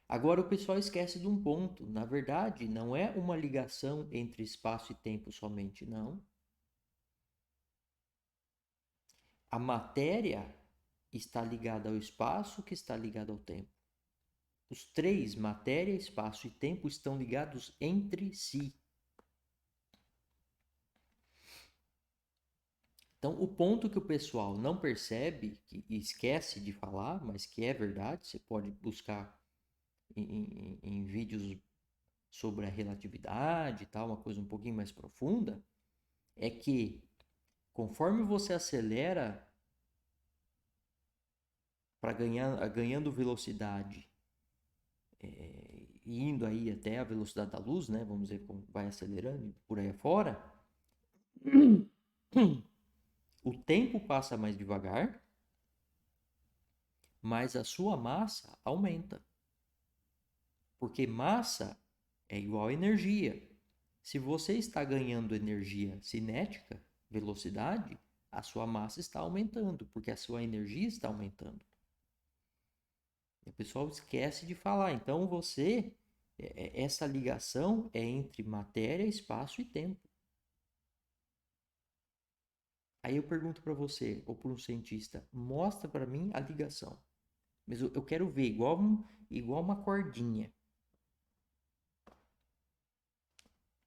A: Agora o pessoal esquece de um ponto. Na verdade, não é uma ligação entre espaço e tempo somente, não. A matéria está ligada ao espaço, que está ligado ao tempo. Os três, matéria, espaço e tempo, estão ligados entre si. Então, o ponto que o pessoal não percebe, que esquece de falar, mas que é verdade, você pode buscar em vídeos sobre a relatividade e tal, uma coisa um pouquinho mais profunda, é que conforme você acelera para ganhando velocidade, indo aí até a velocidade da luz, né? Vamos dizer, como vai acelerando por aí afora, o tempo passa mais devagar, mas a sua massa aumenta. Porque massa é igual a energia. Se você está ganhando energia cinética, velocidade, a sua massa está aumentando, porque a sua energia está aumentando. E o pessoal esquece de falar. Então essa ligação é entre matéria, espaço e tempo. Aí eu pergunto para você, ou para um cientista, mostra para mim a ligação. Mas eu quero ver igual uma cordinha.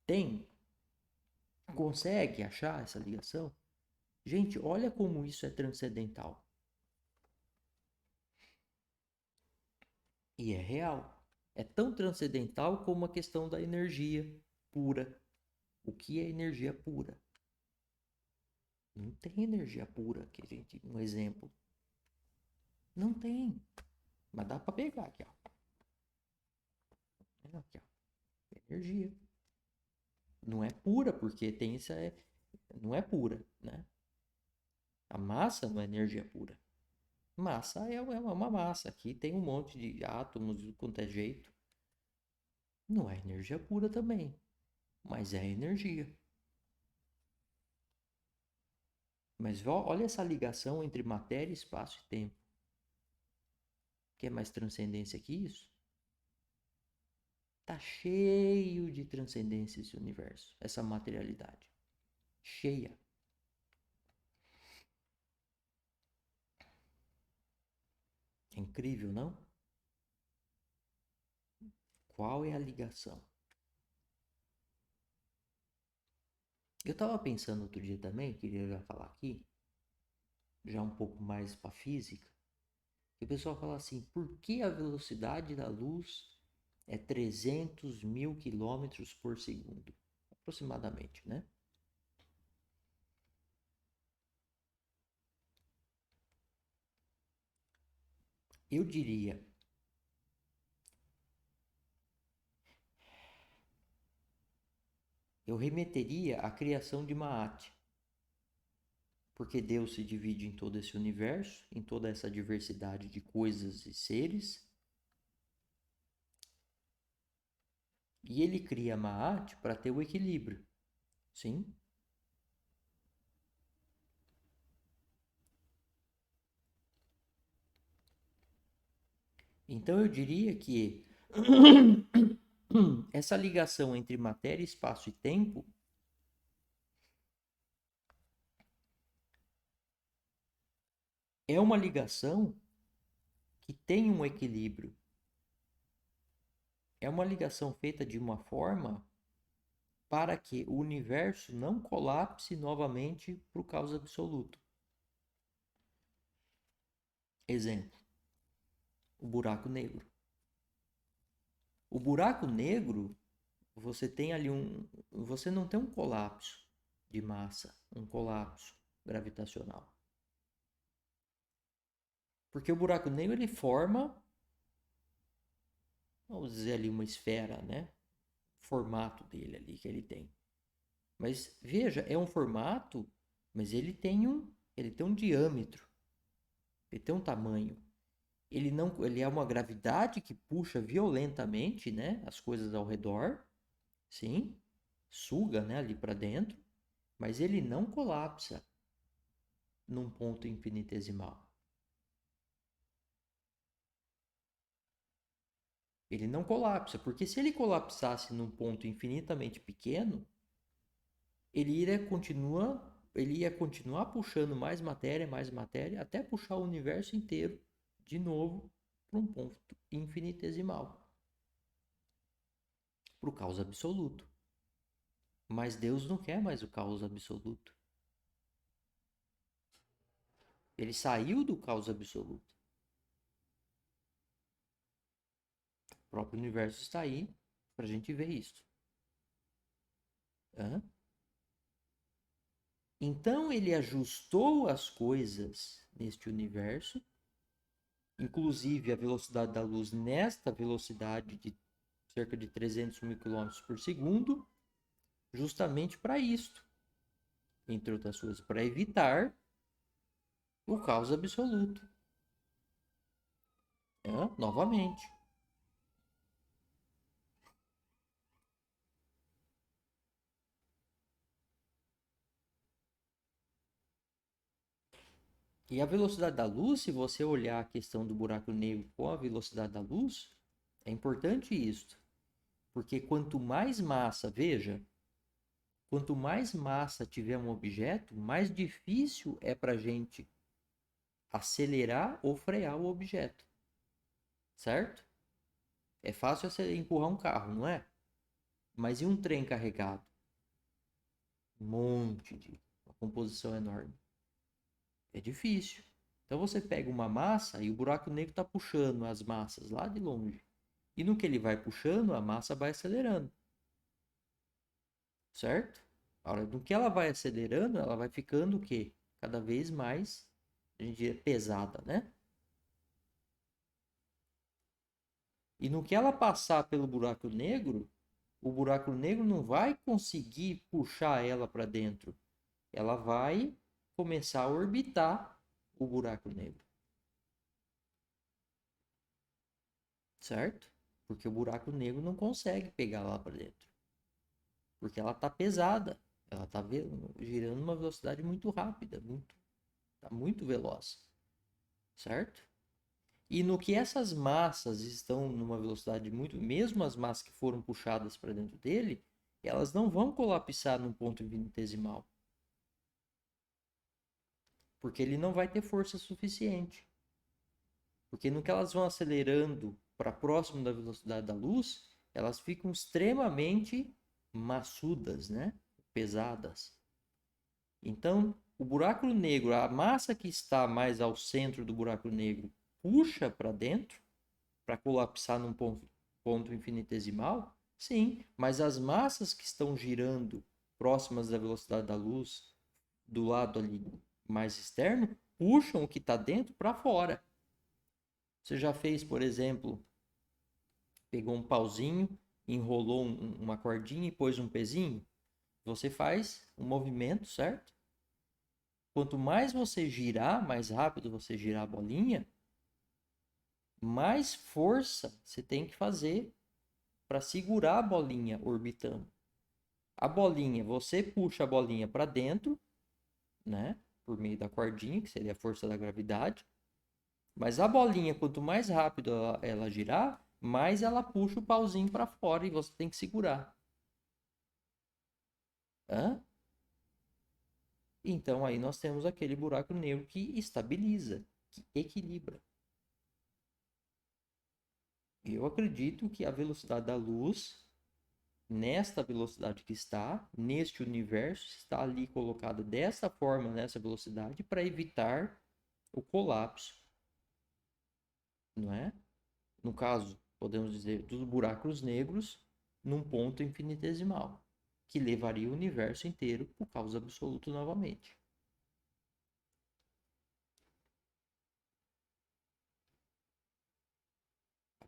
A: Tem? Consegue achar essa ligação? Gente, olha como isso é transcendental. E é real. É tão transcendental como a questão da energia pura. O que é energia pura? Não tem energia pura, que a gente, um exemplo. Não tem. Mas dá para pegar aqui, ó. Aqui, ó. Energia. Não é pura, porque tem essa. Não é pura, né? A massa não é energia pura. Massa é uma massa. Aqui tem um monte de átomos de quanto é jeito. Não é energia pura também, mas é energia. Mas olha essa ligação entre matéria, espaço e tempo. Quer mais transcendência que isso? Tá cheio de transcendência esse universo, essa materialidade. Cheia. É incrível, não? Qual é a ligação? Eu estava pensando outro dia também, queria já falar aqui, já um pouco mais para física, que o pessoal fala assim, por que a velocidade da luz é 300 mil quilômetros por segundo? Aproximadamente, né? Eu diria, eu remeteria à criação de Maat, porque Deus se divide em todo esse universo, em toda essa diversidade de coisas e seres, e ele cria Maat para ter o equilíbrio. Sim? Então eu diria que essa ligação entre matéria, espaço e tempo é uma ligação que tem um equilíbrio. É uma ligação feita de uma forma para que o universo não colapse novamente por causa absoluto. Exemplo, o buraco negro. O buraco negro, você tem ali você não tem um colapso de massa, um colapso gravitacional. Porque o buraco negro ele forma, vamos dizer ali uma esfera, né? O formato dele ali que ele tem. Mas veja, é um formato, mas ele tem um diâmetro, ele tem um tamanho. Ele é uma gravidade que puxa violentamente, né, as coisas ao redor, sim, suga, né, ali para dentro, mas ele não colapsa num ponto infinitesimal. Ele não colapsa, porque se ele colapsasse num ponto infinitamente pequeno, ele ia continuar puxando mais matéria, até puxar o universo inteiro de novo para um ponto infinitesimal, para o caos absoluto. Mas Deus não quer mais o caos absoluto. Ele saiu do caos absoluto. O próprio universo está aí para a gente ver isso. Hã? Então ele ajustou as coisas neste universo, inclusive a velocidade da luz nesta velocidade de cerca de 300 mil quilômetros por segundo, justamente para isto, entre outras coisas, para evitar o caos absoluto. Novamente. E a velocidade da luz, se você olhar a questão do buraco negro com a velocidade da luz, é importante isso. Porque quanto mais massa, veja, quanto mais massa tiver um objeto, mais difícil é para a gente acelerar ou frear o objeto. Certo? É fácil você empurrar um carro, não é? Mas e um trem carregado? Um monte de. Uma composição enorme. É difícil. Então você pega uma massa e o buraco negro está puxando as massas lá de longe. E no que ele vai puxando, a massa vai acelerando. Certo? Agora, no que ela vai acelerando, ela vai ficando o quê? Cada vez mais, a gente diria, pesada, né? E no que ela passar pelo buraco negro, o buraco negro não vai conseguir puxar ela para dentro. Ela vai começar a orbitar o buraco negro. Certo? Porque o buraco negro não consegue pegar lá para dentro. Porque ela está pesada. Ela está girando uma velocidade muito rápida, tá muito veloz. Certo? E no que essas massas estão numa velocidade muito, mesmo as massas que foram puxadas para dentro dele, elas não vão colapsar num ponto infinitesimal, porque ele não vai ter força suficiente. Porque no que elas vão acelerando para próximo da velocidade da luz, elas ficam extremamente maçudas, né? Pesadas. Então, o buraco negro, a massa que está mais ao centro do buraco negro, puxa para dentro para colapsar num ponto infinitesimal? Sim, mas as massas que estão girando próximas da velocidade da luz, do lado ali mais externo, puxam o que está dentro para fora. Você já fez, por exemplo, pegou um pauzinho, enrolou uma cordinha e pôs um pezinho? Você faz um movimento, certo? Quanto mais você girar, mais rápido você girar a bolinha, mais força você tem que fazer para segurar a bolinha orbitando. A bolinha, você puxa a bolinha para dentro, né? Por meio da cordinha, que seria a força da gravidade. Mas a bolinha, quanto mais rápido ela girar, mais ela puxa o pauzinho para fora e você tem que segurar. Hã? Então aí nós temos aquele buraco negro que estabiliza. que equilibra. Eu acredito que a velocidade da luz, nesta velocidade que está, neste universo, está ali colocada dessa forma, nessa velocidade, para evitar o colapso, não é? No caso, podemos dizer, dos buracos negros num ponto infinitesimal, que levaria o universo inteiro para o caos absoluto novamente.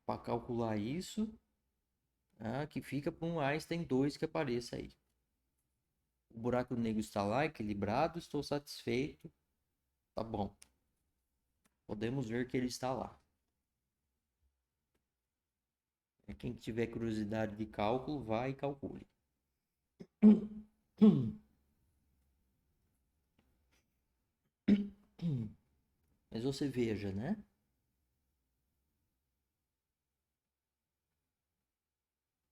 A: Para calcular isso, que fica para um Einstein 2 que apareça aí. O buraco negro está lá, equilibrado, estou satisfeito, tá bom. Podemos ver que ele está lá. Quem tiver curiosidade de cálculo, vai e calcule. Mas você veja, né?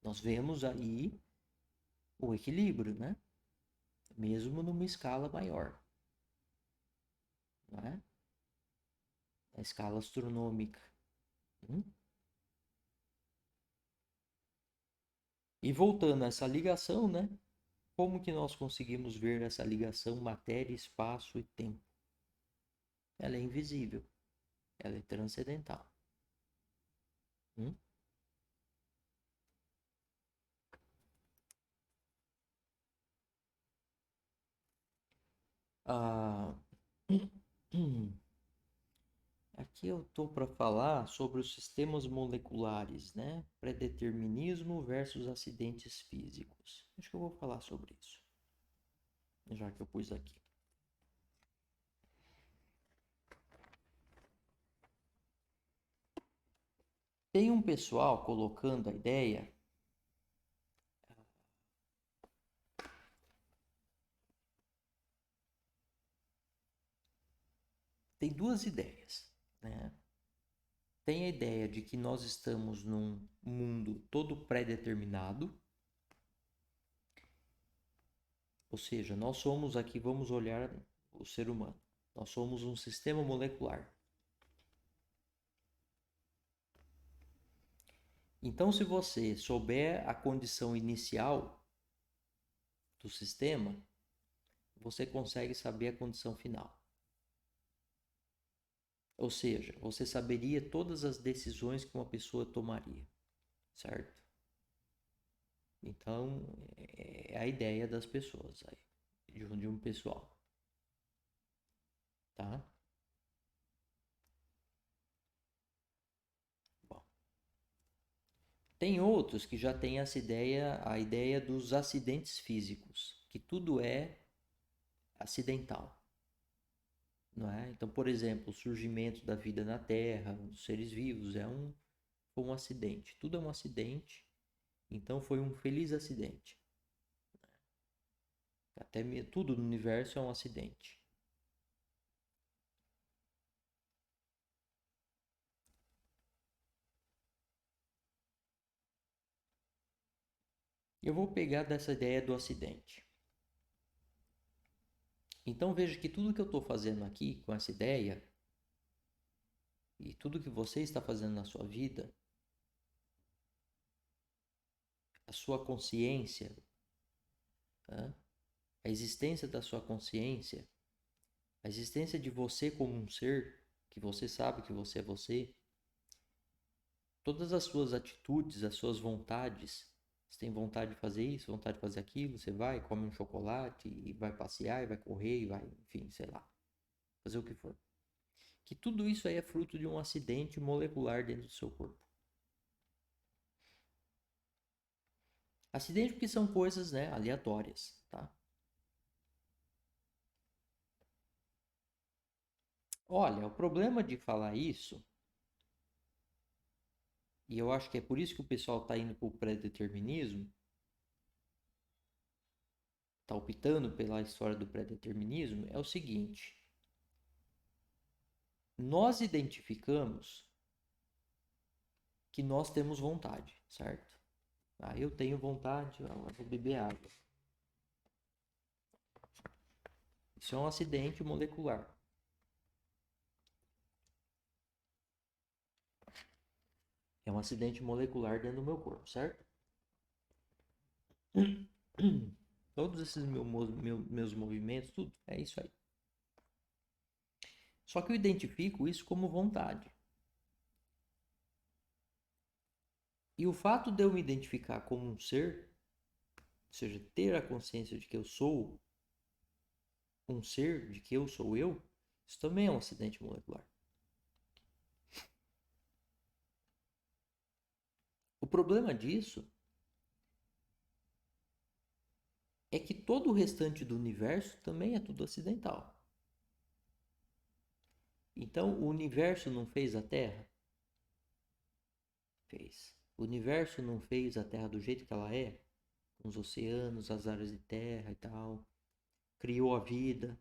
A: Nós vemos aí o equilíbrio, né? Mesmo numa escala maior, né? A escala astronômica. E voltando a essa ligação, né? Como que nós conseguimos ver essa ligação matéria, espaço e tempo? Ela é invisível, ela é transcendental. Hum? Ah, aqui eu estou para falar sobre os sistemas moleculares, né? Predeterminismo versus acidentes físicos. Acho que eu vou falar sobre isso, já que eu pus aqui. Tem um pessoal colocando a ideia. Tem duas ideias, né? Tem a ideia de que nós estamos num mundo todo pré-determinado, ou seja, nós somos aqui, vamos olhar o ser humano, nós somos um sistema molecular. Então, se você souber a condição inicial do sistema, você consegue saber a condição final. Ou seja, você saberia todas as decisões que uma pessoa tomaria, certo? Então, é a ideia das pessoas aí, de um pessoal, tá? Bom, tem outros que já têm essa ideia, a ideia dos acidentes físicos, que tudo é acidental, não é? Então, por exemplo, o surgimento da vida na Terra, dos seres vivos, foi um acidente. Tudo é um acidente, então foi um feliz acidente. Tudo no universo é um acidente. Eu vou pegar dessa ideia do acidente. Então veja que tudo que eu estou fazendo aqui com essa ideia e tudo que você está fazendo na sua vida, a sua consciência, né? A existência da sua consciência, a existência de você como um ser, que você sabe que você é você, todas as suas atitudes, as suas vontades, você tem vontade de fazer isso, vontade de fazer aquilo, você vai, come um chocolate, e vai passear, e vai correr, e vai, enfim, sei lá, fazer o que for. Que tudo isso aí é fruto de um acidente molecular dentro do seu corpo. Acidente porque são coisas, né, aleatórias, tá? Olha, o problema de falar isso, e eu acho que é por isso que o pessoal está indo para o pré-determinismo, está optando pela história do pré-determinismo, é o seguinte: nós identificamos que nós temos vontade, certo? Eu tenho vontade, eu vou beber água. Isso é um acidente molecular. É um acidente molecular dentro do meu corpo, certo? Todos esses meus movimentos, tudo, é isso aí. Só que eu identifico isso como vontade. E o fato de eu me identificar como um ser, ou seja, ter a consciência de que eu sou um ser, de que eu sou eu, isso também é um acidente molecular. O problema disso é que todo o restante do universo também é tudo acidental. Então, o universo não fez a Terra? Fez. O universo não fez a Terra do jeito que ela é? Com os oceanos, as áreas de terra e tal. Criou a vida,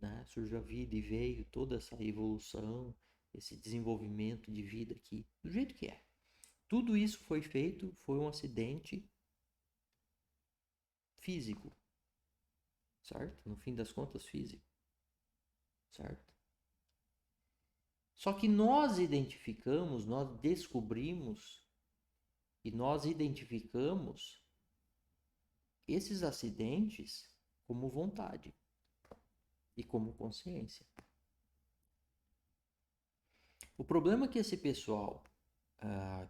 A: né? Surgiu a vida e veio toda essa evolução, esse desenvolvimento de vida aqui, do jeito que é. Tudo isso foi feito, foi um acidente físico, certo? No fim das contas, físico, certo? Só que nós identificamos, nós descobrimos e nós identificamos esses acidentes como vontade e como consciência. O problema é que esse pessoal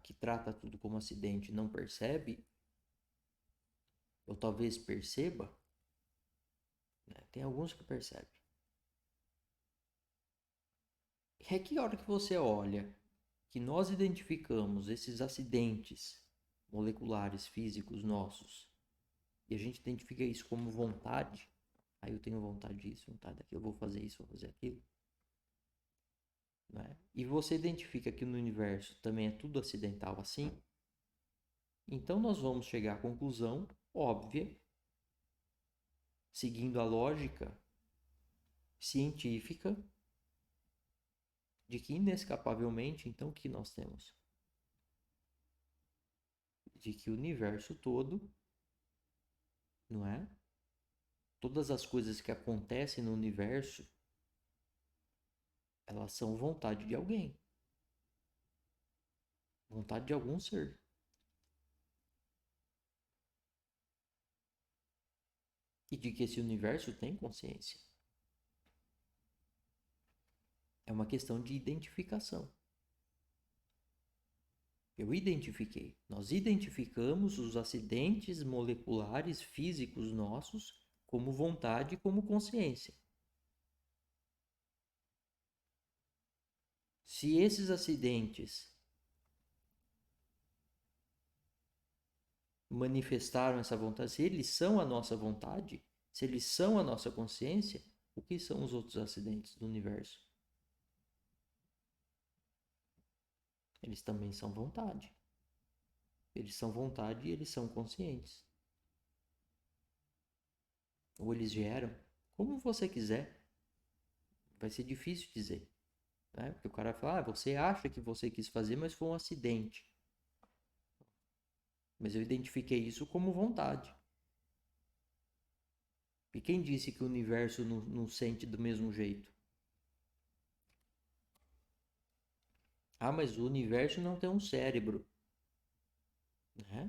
A: que trata tudo como acidente não percebe, ou talvez perceba, né? Tem alguns que percebem. É que a hora que você olha que nós identificamos esses acidentes moleculares físicos nossos e a gente identifica isso como vontade, aí eu tenho vontade disso, vontade daquilo, eu vou fazer isso, vou fazer aquilo, né? E você identifica que no universo também é tudo acidental assim, então nós vamos chegar à conclusão óbvia, seguindo a lógica científica, de que inescapavelmente, então, o que nós temos? De que o universo todo, não é? Todas as coisas que acontecem no universo, elas são vontade de alguém. Vontade de algum ser. E de que esse universo tem consciência. É uma questão de identificação. Eu identifiquei. Nós identificamos os acidentes moleculares físicos nossos como vontade e como consciência. Se esses acidentes manifestaram essa vontade, se eles são a nossa vontade, se eles são a nossa consciência, o que são os outros acidentes do universo? Eles também são vontade. Eles são vontade e eles são conscientes. Ou eles geram, como você quiser. Vai ser difícil dizer. Né? Porque o cara fala, você acha que você quis fazer, mas foi um acidente. Mas eu identifiquei isso como vontade. E quem disse que o universo não sente do mesmo jeito? Ah, mas o universo não tem um cérebro. Né?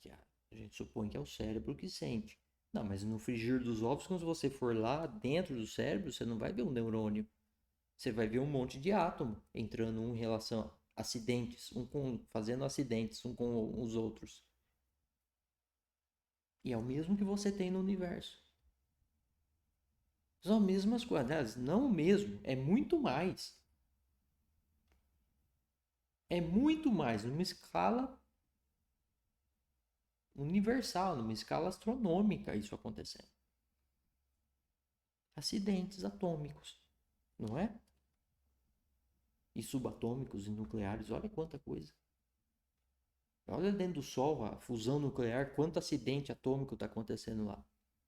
A: Que a gente supõe que é o cérebro que sente. Não, mas no frigir dos ovos, quando você for lá dentro do cérebro, você não vai ver um neurônio. Você vai ver um monte de átomo entrando um em relação a acidentes, fazendo acidentes um com os outros. E é o mesmo que você tem no universo. São as mesmas coisas. Aliás, não o mesmo, é muito mais. É muito mais, numa escala universal, numa escala astronômica isso acontecendo. Acidentes atômicos, não é? E subatômicos e nucleares, olha quanta coisa. Olha dentro do Sol, a fusão nuclear, quanto acidente atômico está acontecendo lá.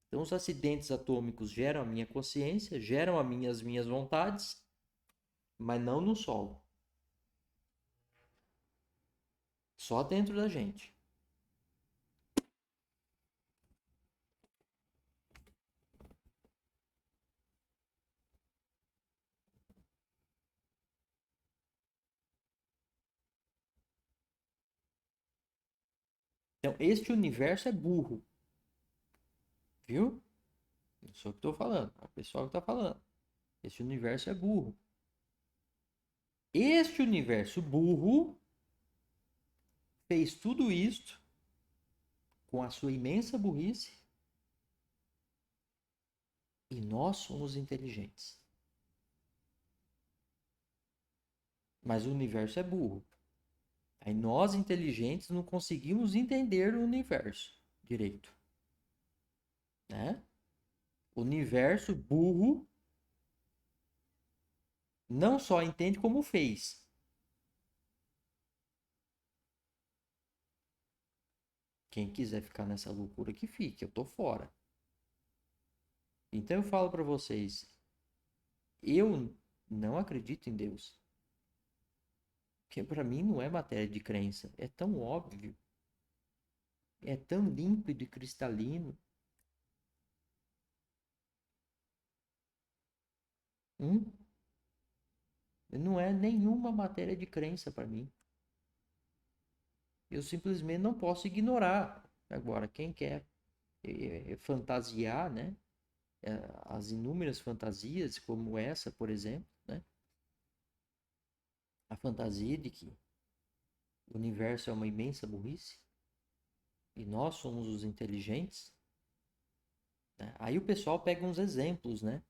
A: Então, os acidentes atômicos geram a minha consciência, geram as minhas vontades, mas não no Sol. Só dentro da gente. Então, este universo é burro, viu? Não sou eu que estou falando, é o pessoal que está falando. Este universo é burro. Este universo burro fez tudo isto com a sua imensa burrice e nós somos inteligentes. Mas o universo é burro. Aí nós, inteligentes, não conseguimos entender o universo direito. Né? O universo burro não só entende como fez. Quem quiser ficar nessa loucura que fique, eu tô fora. Então eu falo para vocês, eu não acredito em Deus. Porque para mim não é matéria de crença, é tão óbvio, é tão límpido e cristalino. Hum? Não é nenhuma matéria de crença para mim. Eu simplesmente não posso ignorar. Agora, quem quer fantasiar, né? As inúmeras fantasias, como essa, por exemplo, né? A fantasia de que o universo é uma imensa burrice e nós somos os inteligentes, né? Aí o pessoal pega uns exemplos, né?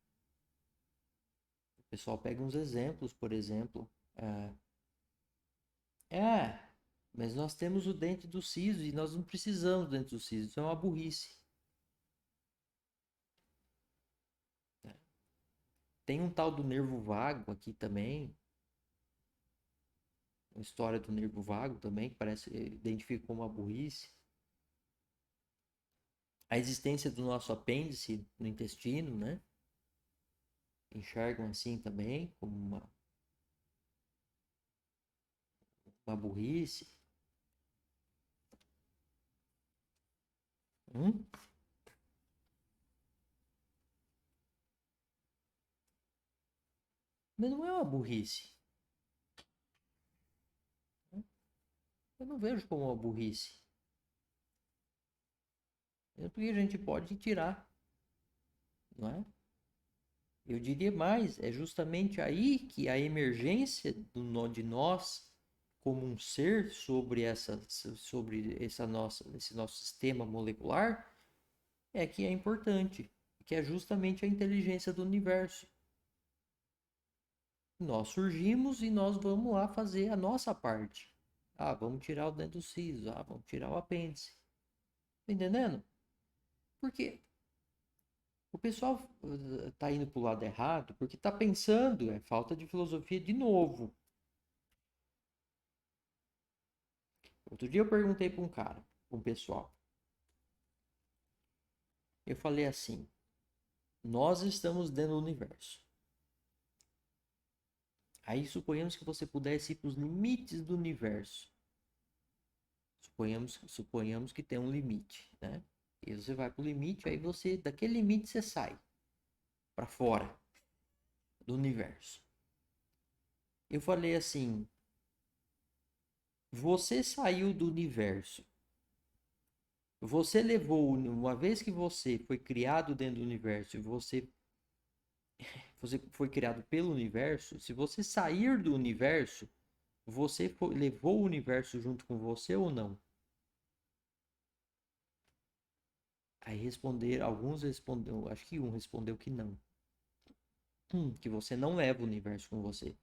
A: O pessoal pega uns exemplos, por exemplo, mas nós temos o dente do siso e nós não precisamos do dente do siso, isso é uma burrice. Né? Tem um tal do nervo vago aqui também, uma história do nervo vago também, que parece identifica como uma burrice. A existência do nosso apêndice no intestino, né? Enxergam assim também, como uma burrice. Hum? Mas não é uma burrice. Eu não vejo como uma burrice. É porque a gente pode tirar, não é? Eu diria mais, é justamente aí que a emergência de nós como um ser sobre esse nosso sistema molecular é que é importante, que é justamente a inteligência do universo. Nós surgimos e nós vamos lá fazer a nossa parte. Ah, vamos tirar o dente do siso, vamos tirar o apêndice. Tá entendendo? Porque o pessoal tá indo pro lado errado porque tá pensando, é falta de filosofia de novo. Outro dia eu perguntei para um cara, para um pessoal. Eu falei assim: nós estamos dentro do universo. Aí suponhamos que você pudesse ir para os limites do universo. Suponhamos que tem um limite, né? E você vai para o limite, aí você, daquele limite você sai para fora do universo. Eu falei assim: você saiu do universo. Você levou, uma vez que você foi criado dentro do universo e você foi criado pelo universo, se você sair do universo, levou o universo junto com você ou não? Aí alguns responderam, acho que um respondeu que não. Que você não leva o universo com você.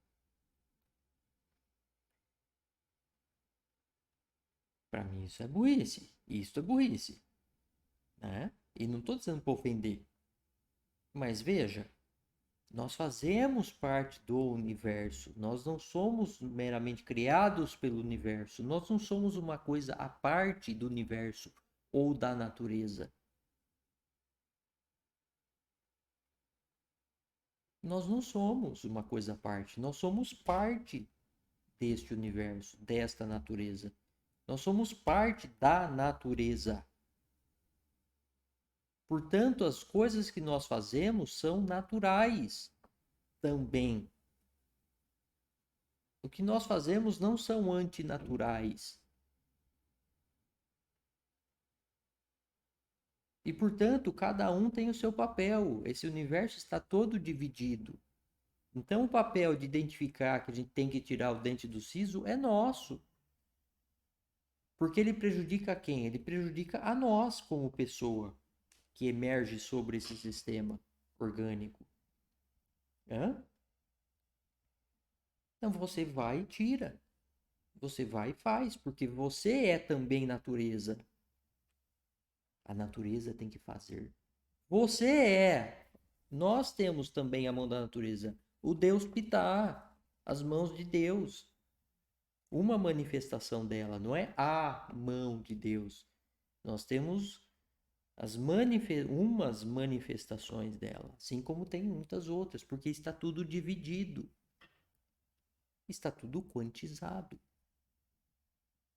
A: Para mim isso é burrice. Isso é burrice, né? E não estou dizendo para ofender. Mas veja, nós fazemos parte do universo. Nós não somos meramente criados pelo universo. Nós não somos uma coisa à parte do universo ou da natureza. Nós não somos uma coisa à parte. Nós somos parte deste universo, desta natureza. Nós somos parte da natureza. Portanto, as coisas que nós fazemos são naturais também. O que nós fazemos não são antinaturais. E, portanto, cada um tem o seu papel. Esse universo está todo dividido. Então, o papel de identificar que a gente tem que tirar o dente do siso é nosso. Porque ele prejudica quem? Ele prejudica a nós como pessoa que emerge sobre esse sistema orgânico. Hã? Então, você vai e tira. Você vai e faz, porque você é também natureza. A natureza tem que fazer. Você é. Nós temos também a mão da natureza. O Deus Pitá, as mãos de Deus. Uma manifestação dela, não é a mão de Deus. Nós temos umas manifestações dela, assim como tem muitas outras, porque está tudo dividido. Está tudo quantizado.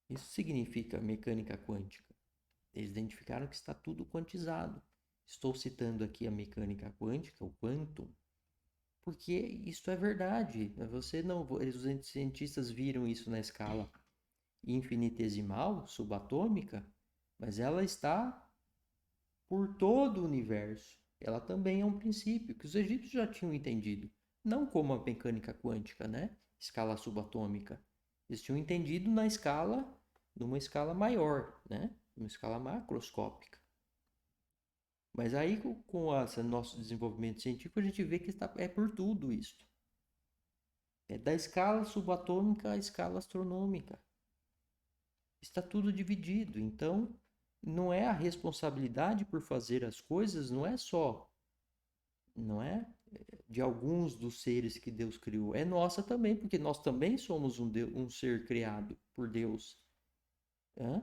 A: Isso significa mecânica quântica. Eles identificaram que está tudo quantizado. Estou citando aqui a mecânica quântica, o quantum, porque isso é verdade. Você não, os cientistas viram isso na escala infinitesimal, subatômica, mas ela está por todo o universo. Ela também é um princípio que os egípcios já tinham entendido, não como a mecânica quântica, né? Escala subatômica. Eles tinham entendido numa escala maior, né? Uma escala macroscópica. Mas aí, com esse nosso desenvolvimento científico, a gente vê que é por tudo isso. É da escala subatômica à escala astronômica. Está tudo dividido. Então, não é a responsabilidade por fazer as coisas, não é de alguns dos seres que Deus criou, é nossa também, porque nós também somos um ser criado por Deus. Hã?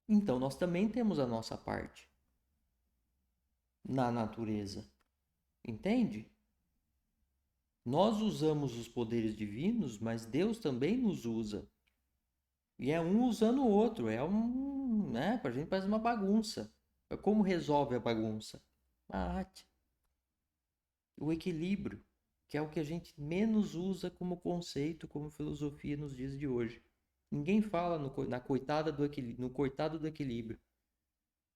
A: Então, nós também temos a nossa parte na natureza. Entende? Nós usamos os poderes divinos, mas Deus também nos usa. E é um usando o outro. Né? Pra gente parece uma bagunça. Como resolve a bagunça? A arte. O equilíbrio, que é o que a gente menos usa como conceito, como filosofia nos dias de hoje. Ninguém fala na coitada no coitado do equilíbrio.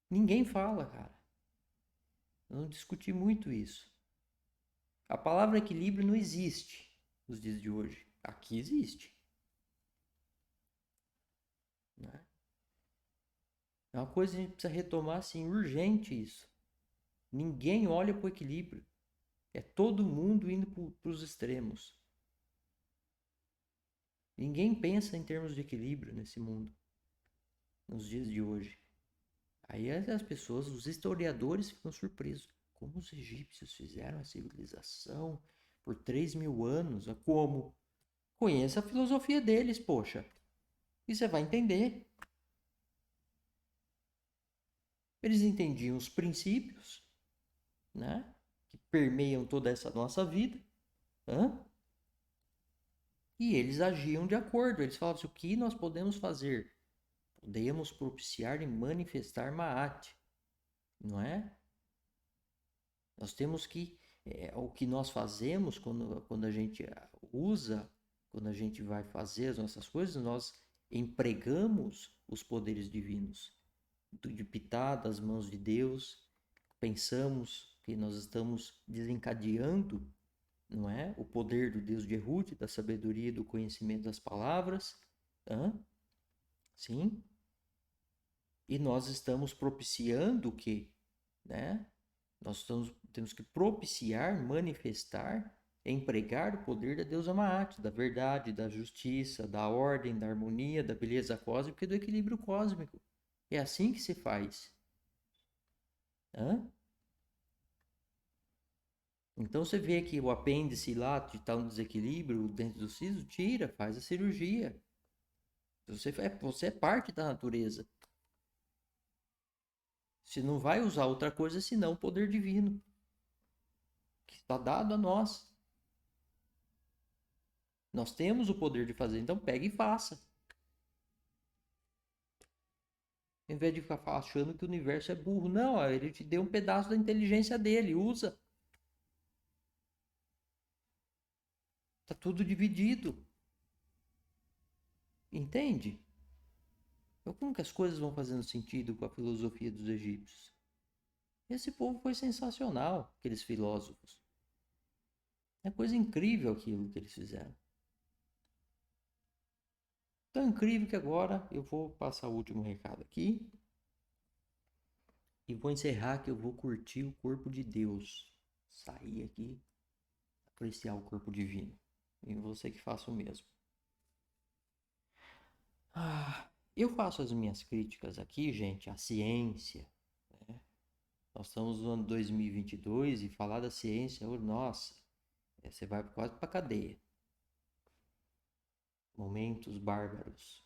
A: Ninguém fala, cara. Eu não discuti muito isso. A palavra equilíbrio não existe nos dias de hoje. Aqui existe. Né? É uma coisa que a gente precisa retomar assim, urgente isso. Ninguém olha para o equilíbrio. É todo mundo indo para os extremos. Ninguém pensa em termos de equilíbrio nesse mundo, nos dias de hoje. Aí as pessoas, os historiadores ficam surpresos. Como os egípcios fizeram a civilização por 3.000 anos? Como? Conheça a filosofia deles, poxa. E você vai entender. Eles entendiam os princípios, né? Que permeiam toda essa nossa vida. Hã? E eles agiam de acordo. Eles falavam assim, o que nós podemos fazer? Podemos propiciar e manifestar Maat. Não é? Nós temos que... o que nós fazemos quando a gente usa, quando a gente vai fazer as nossas coisas, nós empregamos os poderes divinos. De Pitá, das mãos de Deus. Pensamos que nós estamos desencadeando, não é? O poder do Deus de Erut, da sabedoria e do conhecimento das palavras. Hã? Sim. E nós estamos propiciando o quê? Né? Temos que propiciar, manifestar, empregar o poder da deusa Maat, da verdade, da justiça, da ordem, da harmonia, da beleza cósmica e do equilíbrio cósmico. É assim que se faz. Hã? Então você vê que o apêndice lá está um desequilíbrio dentro do siso, tira, faz a cirurgia. Você é parte da natureza. Você não vai usar outra coisa senão o poder divino, que está dado a nós. Nós temos o poder de fazer, então pegue e faça. Em vez de ficar achando que o universo é burro. Não, ele te deu um pedaço da inteligência dele, usa. Tá tudo dividido. Entende? Então, como que as coisas vão fazendo sentido com a filosofia dos egípcios? Esse povo foi sensacional, aqueles filósofos. É coisa incrível aquilo que eles fizeram. Tão incrível que agora eu vou passar o último recado aqui e vou encerrar que eu vou curtir o corpo de Deus. Sair aqui, apreciar o corpo divino. E você que faça o mesmo. Eu faço as minhas críticas aqui, gente, à ciência. Né? Nós estamos no ano 2022 e falar da ciência, nossa, você vai quase para cadeia. Momentos bárbaros.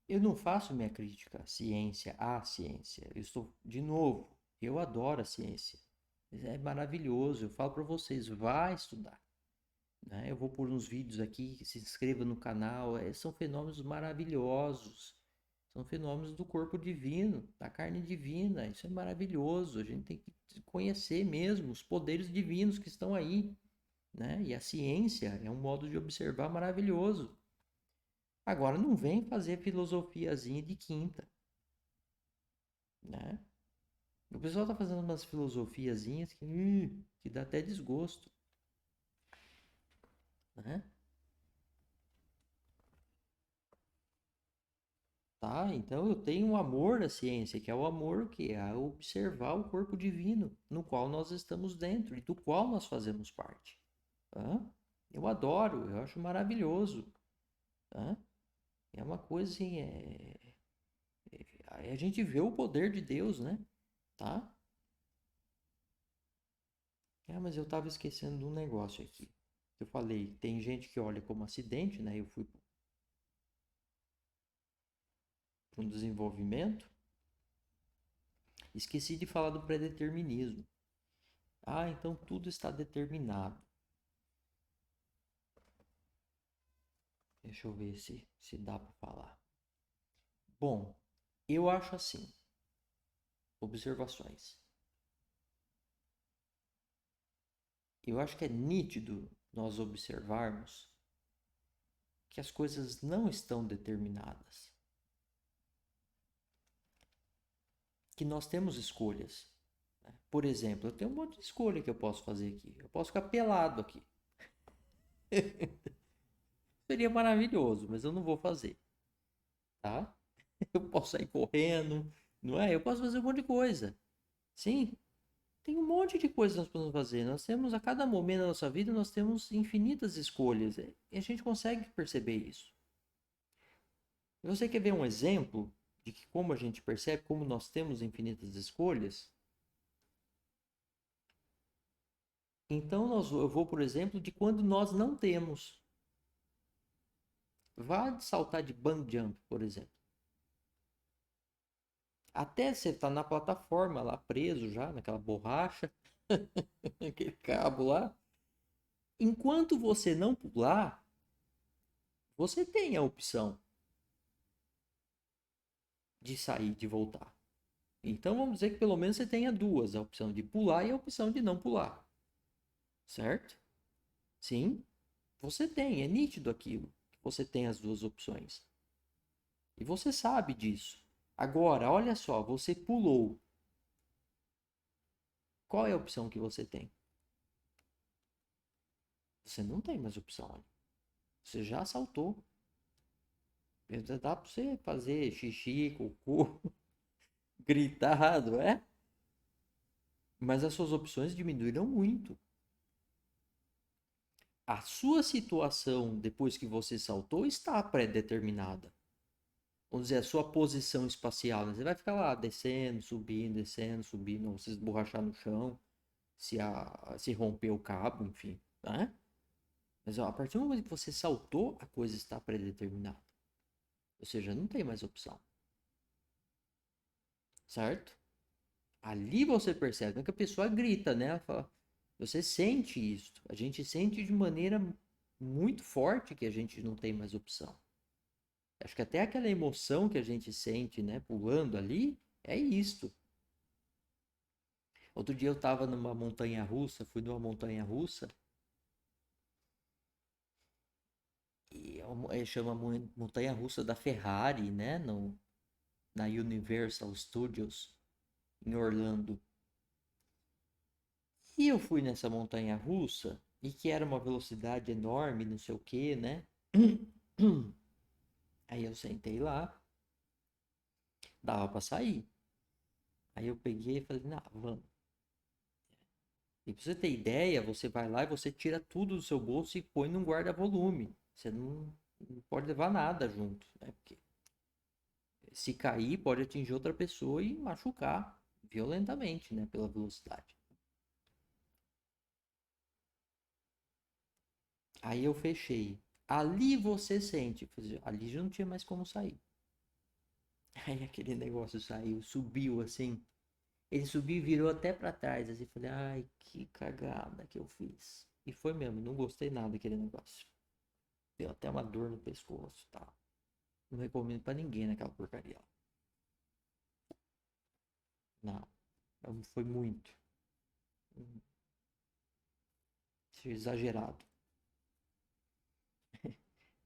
A: Eu não faço minha crítica à ciência. Eu estou, de novo, eu adoro a ciência. É maravilhoso. Eu falo para vocês, vá estudar. Né? Eu vou pôr uns vídeos aqui, se inscreva no canal. São fenômenos maravilhosos. São fenômenos do corpo divino, da carne divina. Isso é maravilhoso. A gente tem que conhecer mesmo os poderes divinos que estão aí. Né? E a ciência é um modo de observar maravilhoso. Agora, não vem fazer filosofiazinha de quinta. Né? O pessoal tá fazendo umas filosofiazinhas que dá até desgosto. Né? Tá? Então eu tenho um amor à ciência, que é o amor que é observar o corpo divino, no qual nós estamos dentro e do qual nós fazemos parte. Tá? Eu adoro, eu acho maravilhoso. Tá? É uma coisa assim, a gente vê o poder de Deus, né? Tá? Mas eu tava esquecendo de um negócio aqui. Eu falei, tem gente que olha como acidente, né? Eu fui para um desenvolvimento. Esqueci de falar do predeterminismo. Então tudo está determinado. Deixa eu ver se dá para falar. Bom, eu acho assim. Observações. Eu acho que é nítido nós observarmos que as coisas não estão determinadas. Que nós temos escolhas. Por exemplo, eu tenho um monte de escolha que eu posso fazer aqui. Eu posso ficar pelado aqui. Seria maravilhoso, mas eu não vou fazer. Tá? Eu posso sair correndo, não é? Eu posso fazer um monte de coisa. Sim, tem um monte de coisas que nós podemos fazer. Nós temos, a cada momento da nossa vida, nós temos infinitas escolhas. E a gente consegue perceber isso. E você quer ver um exemplo de que como a gente percebe, como nós temos infinitas escolhas? Então, eu vou, por exemplo, de quando nós não temos. Vá saltar de bungee jump, por exemplo. Até você estar na plataforma lá, preso já, naquela borracha, aquele cabo lá. Enquanto você não pular, você tem a opção de sair, de voltar. Então vamos dizer que pelo menos você tenha duas, a opção de pular e a opção de não pular. Certo? Sim, você tem, é nítido aquilo. Você tem as duas opções. E você sabe disso. Agora, olha só, você pulou. Qual é a opção que você tem? Você não tem mais opção. Você já saltou. Dá pra você fazer xixi, cocô, gritado, é? Mas as suas opções diminuíram muito. A sua situação depois que você saltou está pré-determinada. Vamos dizer, a sua posição espacial. Né? Você vai ficar lá descendo, subindo, ou se esborrachar no chão, se romper o cabo, enfim. Né? Mas ó, a partir do momento que você saltou, a coisa está pré-determinada. Ou seja, não tem mais opção. Certo? Ali você percebe que a pessoa grita, né? Ela fala, você sente isso. A gente sente de maneira muito forte que a gente não tem mais opção. Acho que até aquela emoção que a gente sente, né, pulando ali, é isto. Outro dia eu tava numa montanha russa, fui numa montanha russa, chama Montanha-Russa da Ferrari, né? No, na Universal Studios, em Orlando. E eu fui nessa montanha-russa, e que era uma velocidade enorme, não sei o que, né? Aí eu sentei lá, dava pra sair. Aí eu peguei e falei, não, vamos. E pra você ter ideia, você vai lá e você tira tudo do seu bolso e põe num guarda-volume. Você não pode levar nada junto, né? Porque se cair, pode atingir outra pessoa e machucar violentamente, né? Pela velocidade. Aí eu fechei. Ali você sente. Ali já não tinha mais como sair. Aí aquele negócio saiu, subiu assim. Ele subiu e virou até pra trás. Assim, falei, ai, que cagada que eu fiz. E foi mesmo, não gostei nada daquele negócio. Deu até uma dor no pescoço, tá? Não recomendo pra ninguém naquela porcaria. Não, foi muito. Exagerado.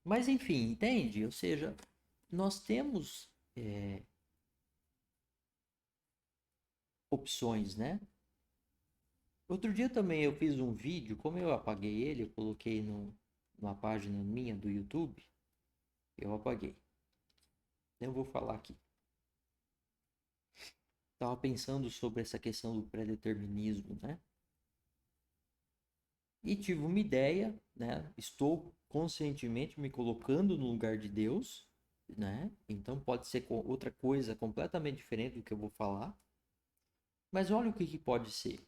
A: Mas enfim, entende? Ou seja, nós temos opções, né? Outro dia também eu fiz um vídeo, como eu apaguei ele, eu coloquei numa página minha do YouTube, eu apaguei. Eu vou falar aqui. Estava pensando sobre essa questão do pré-determinismo, né? E tive uma ideia, né? Estou conscientemente me colocando no lugar de Deus, né? Então pode ser outra coisa completamente diferente do que eu vou falar. Mas olha o que pode ser.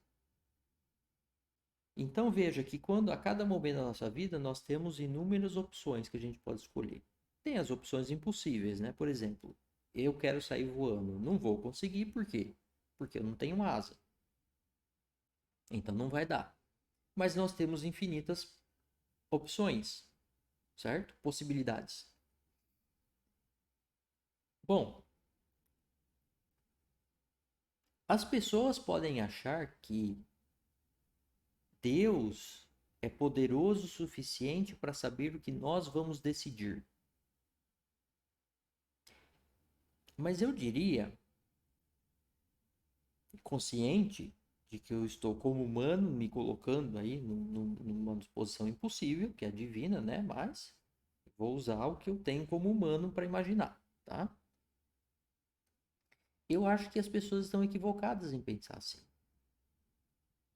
A: Então veja que quando a cada momento da nossa vida nós temos inúmeras opções que a gente pode escolher. Tem as opções impossíveis, né? Por exemplo, eu quero sair voando. Não vou conseguir, por quê? Porque eu não tenho asa. Então não vai dar. Mas nós temos infinitas opções, certo? Possibilidades. Bom, as pessoas podem achar que Deus é poderoso o suficiente para saber o que nós vamos decidir. Mas eu diria, consciente de que eu estou como humano me colocando aí numa disposição impossível, que é divina, né? Mas vou usar o que eu tenho como humano para imaginar, tá? Eu acho que as pessoas estão equivocadas em pensar assim.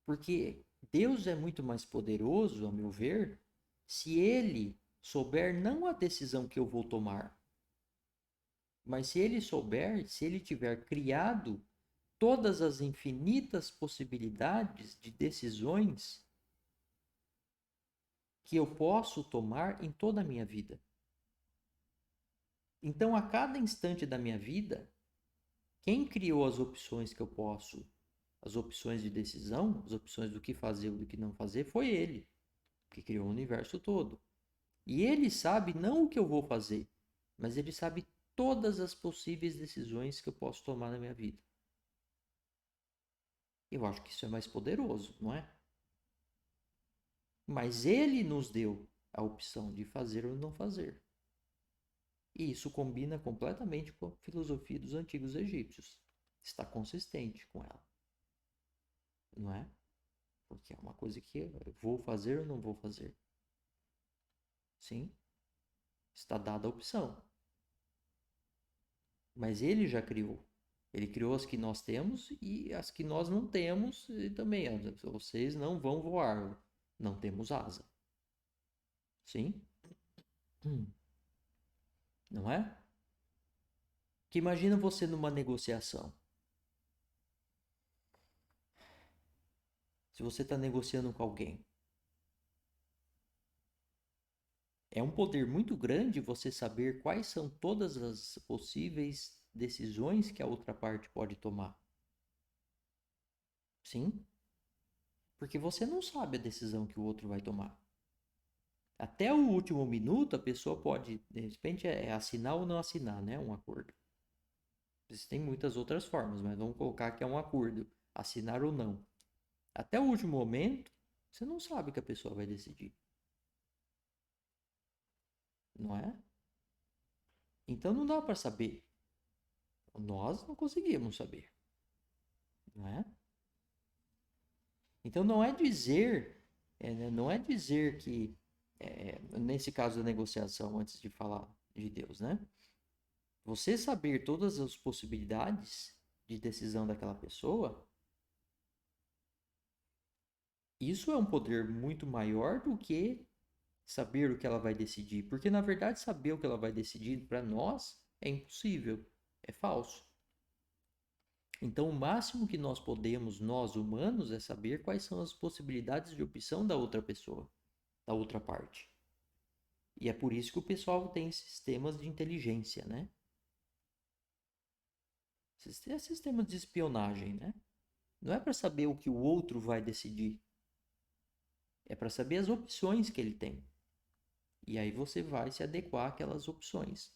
A: Porque Deus é muito mais poderoso, a meu ver, se ele souber não a decisão que eu vou tomar, mas se ele souber, se ele tiver criado todas as infinitas possibilidades de decisões que eu posso tomar em toda a minha vida. Então, a cada instante da minha vida, quem criou as opções que eu posso, as opções de decisão, as opções do que fazer ou do que não fazer, foi ele, que criou o universo todo. E ele sabe não o que eu vou fazer, mas ele sabe todas as possíveis decisões que eu posso tomar na minha vida. Eu acho que isso é mais poderoso, não é? Mas ele nos deu a opção de fazer ou não fazer. E isso combina completamente com a filosofia dos antigos egípcios. Está consistente com ela, não é? Porque é uma coisa que eu vou fazer ou não vou fazer. Sim, está dada a opção. Mas ele já criou. Ele criou as que nós temos e as que nós não temos e também. Vocês não vão voar. Não temos asa. Sim? Não é? Que imagina você numa negociação. Se você está negociando com alguém, é um poder muito grande você saber quais são todas as possíveis decisões que a outra parte pode tomar. Sim? Porque você não sabe a decisão que o outro vai tomar. Até o último minuto, a pessoa pode, de repente, assinar ou não assinar, né? Um acordo. Existem muitas outras formas, mas vamos colocar que é um acordo. Assinar ou não. Até o último momento, você não sabe o que a pessoa vai decidir. não é? Então não dá para saber. Nós não conseguimos saber, não é? Então não é dizer que, nesse caso da negociação, antes de falar de Deus, né? Você saber todas as possibilidades de decisão daquela pessoa, isso é um poder muito maior do que saber o que ela vai decidir. Porque, na verdade, saber o que ela vai decidir para nós é impossível, é falso. Então, o máximo que nós podemos, nós humanos, é saber quais são as possibilidades de opção da outra pessoa, da outra parte. E é por isso que o pessoal tem sistemas de inteligência, né? Sistemas de espionagem, né? Não é para saber o que o outro vai decidir, é para saber as opções que ele tem. E aí você vai se adequar àquelas opções.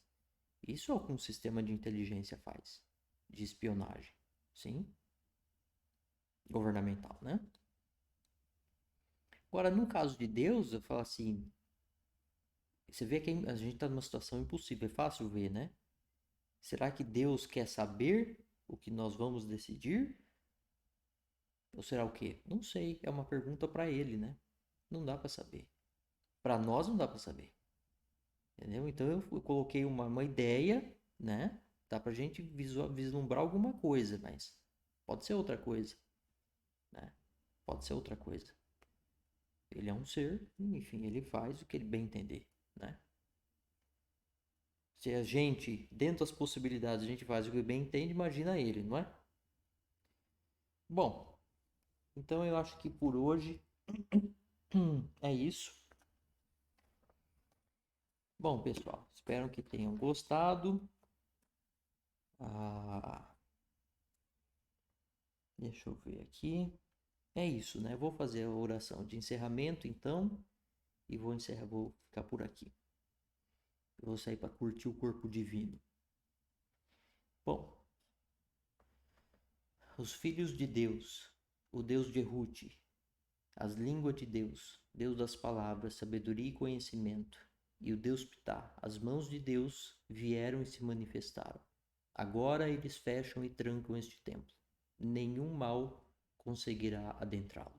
A: Isso é o que um sistema de inteligência faz, de espionagem, sim? Governamental, né? Agora, no caso de Deus, eu falo assim, você vê que a gente está numa situação impossível, é fácil ver, né? Será que Deus quer saber o que nós vamos decidir? Ou será o quê? Não sei, é uma pergunta para ele, né? Não dá para saber. Para nós não dá para saber. Entendeu? Então eu coloquei uma ideia, né? Dá pra gente vislumbrar alguma coisa, mas pode ser outra coisa, né? Pode ser outra coisa. Ele é um ser, enfim, ele faz o que ele bem entender, né? Se a gente, dentro das possibilidades, a gente faz o que bem entende, imagina ele, não é? Bom, então eu acho que por hoje é isso. Bom, pessoal, espero que tenham gostado. Ah, deixa eu ver aqui. É isso, né? Vou fazer a oração de encerramento, então, e vou ficar por aqui. Eu vou sair para curtir o corpo divino. Bom, os filhos de Deus, o Deus de Ruth, as línguas de Deus, Deus das palavras, sabedoria e conhecimento, e o Deus Ptah, as mãos de Deus vieram e se manifestaram. Agora eles fecham e trancam este templo. Nenhum mal conseguirá adentrá-lo.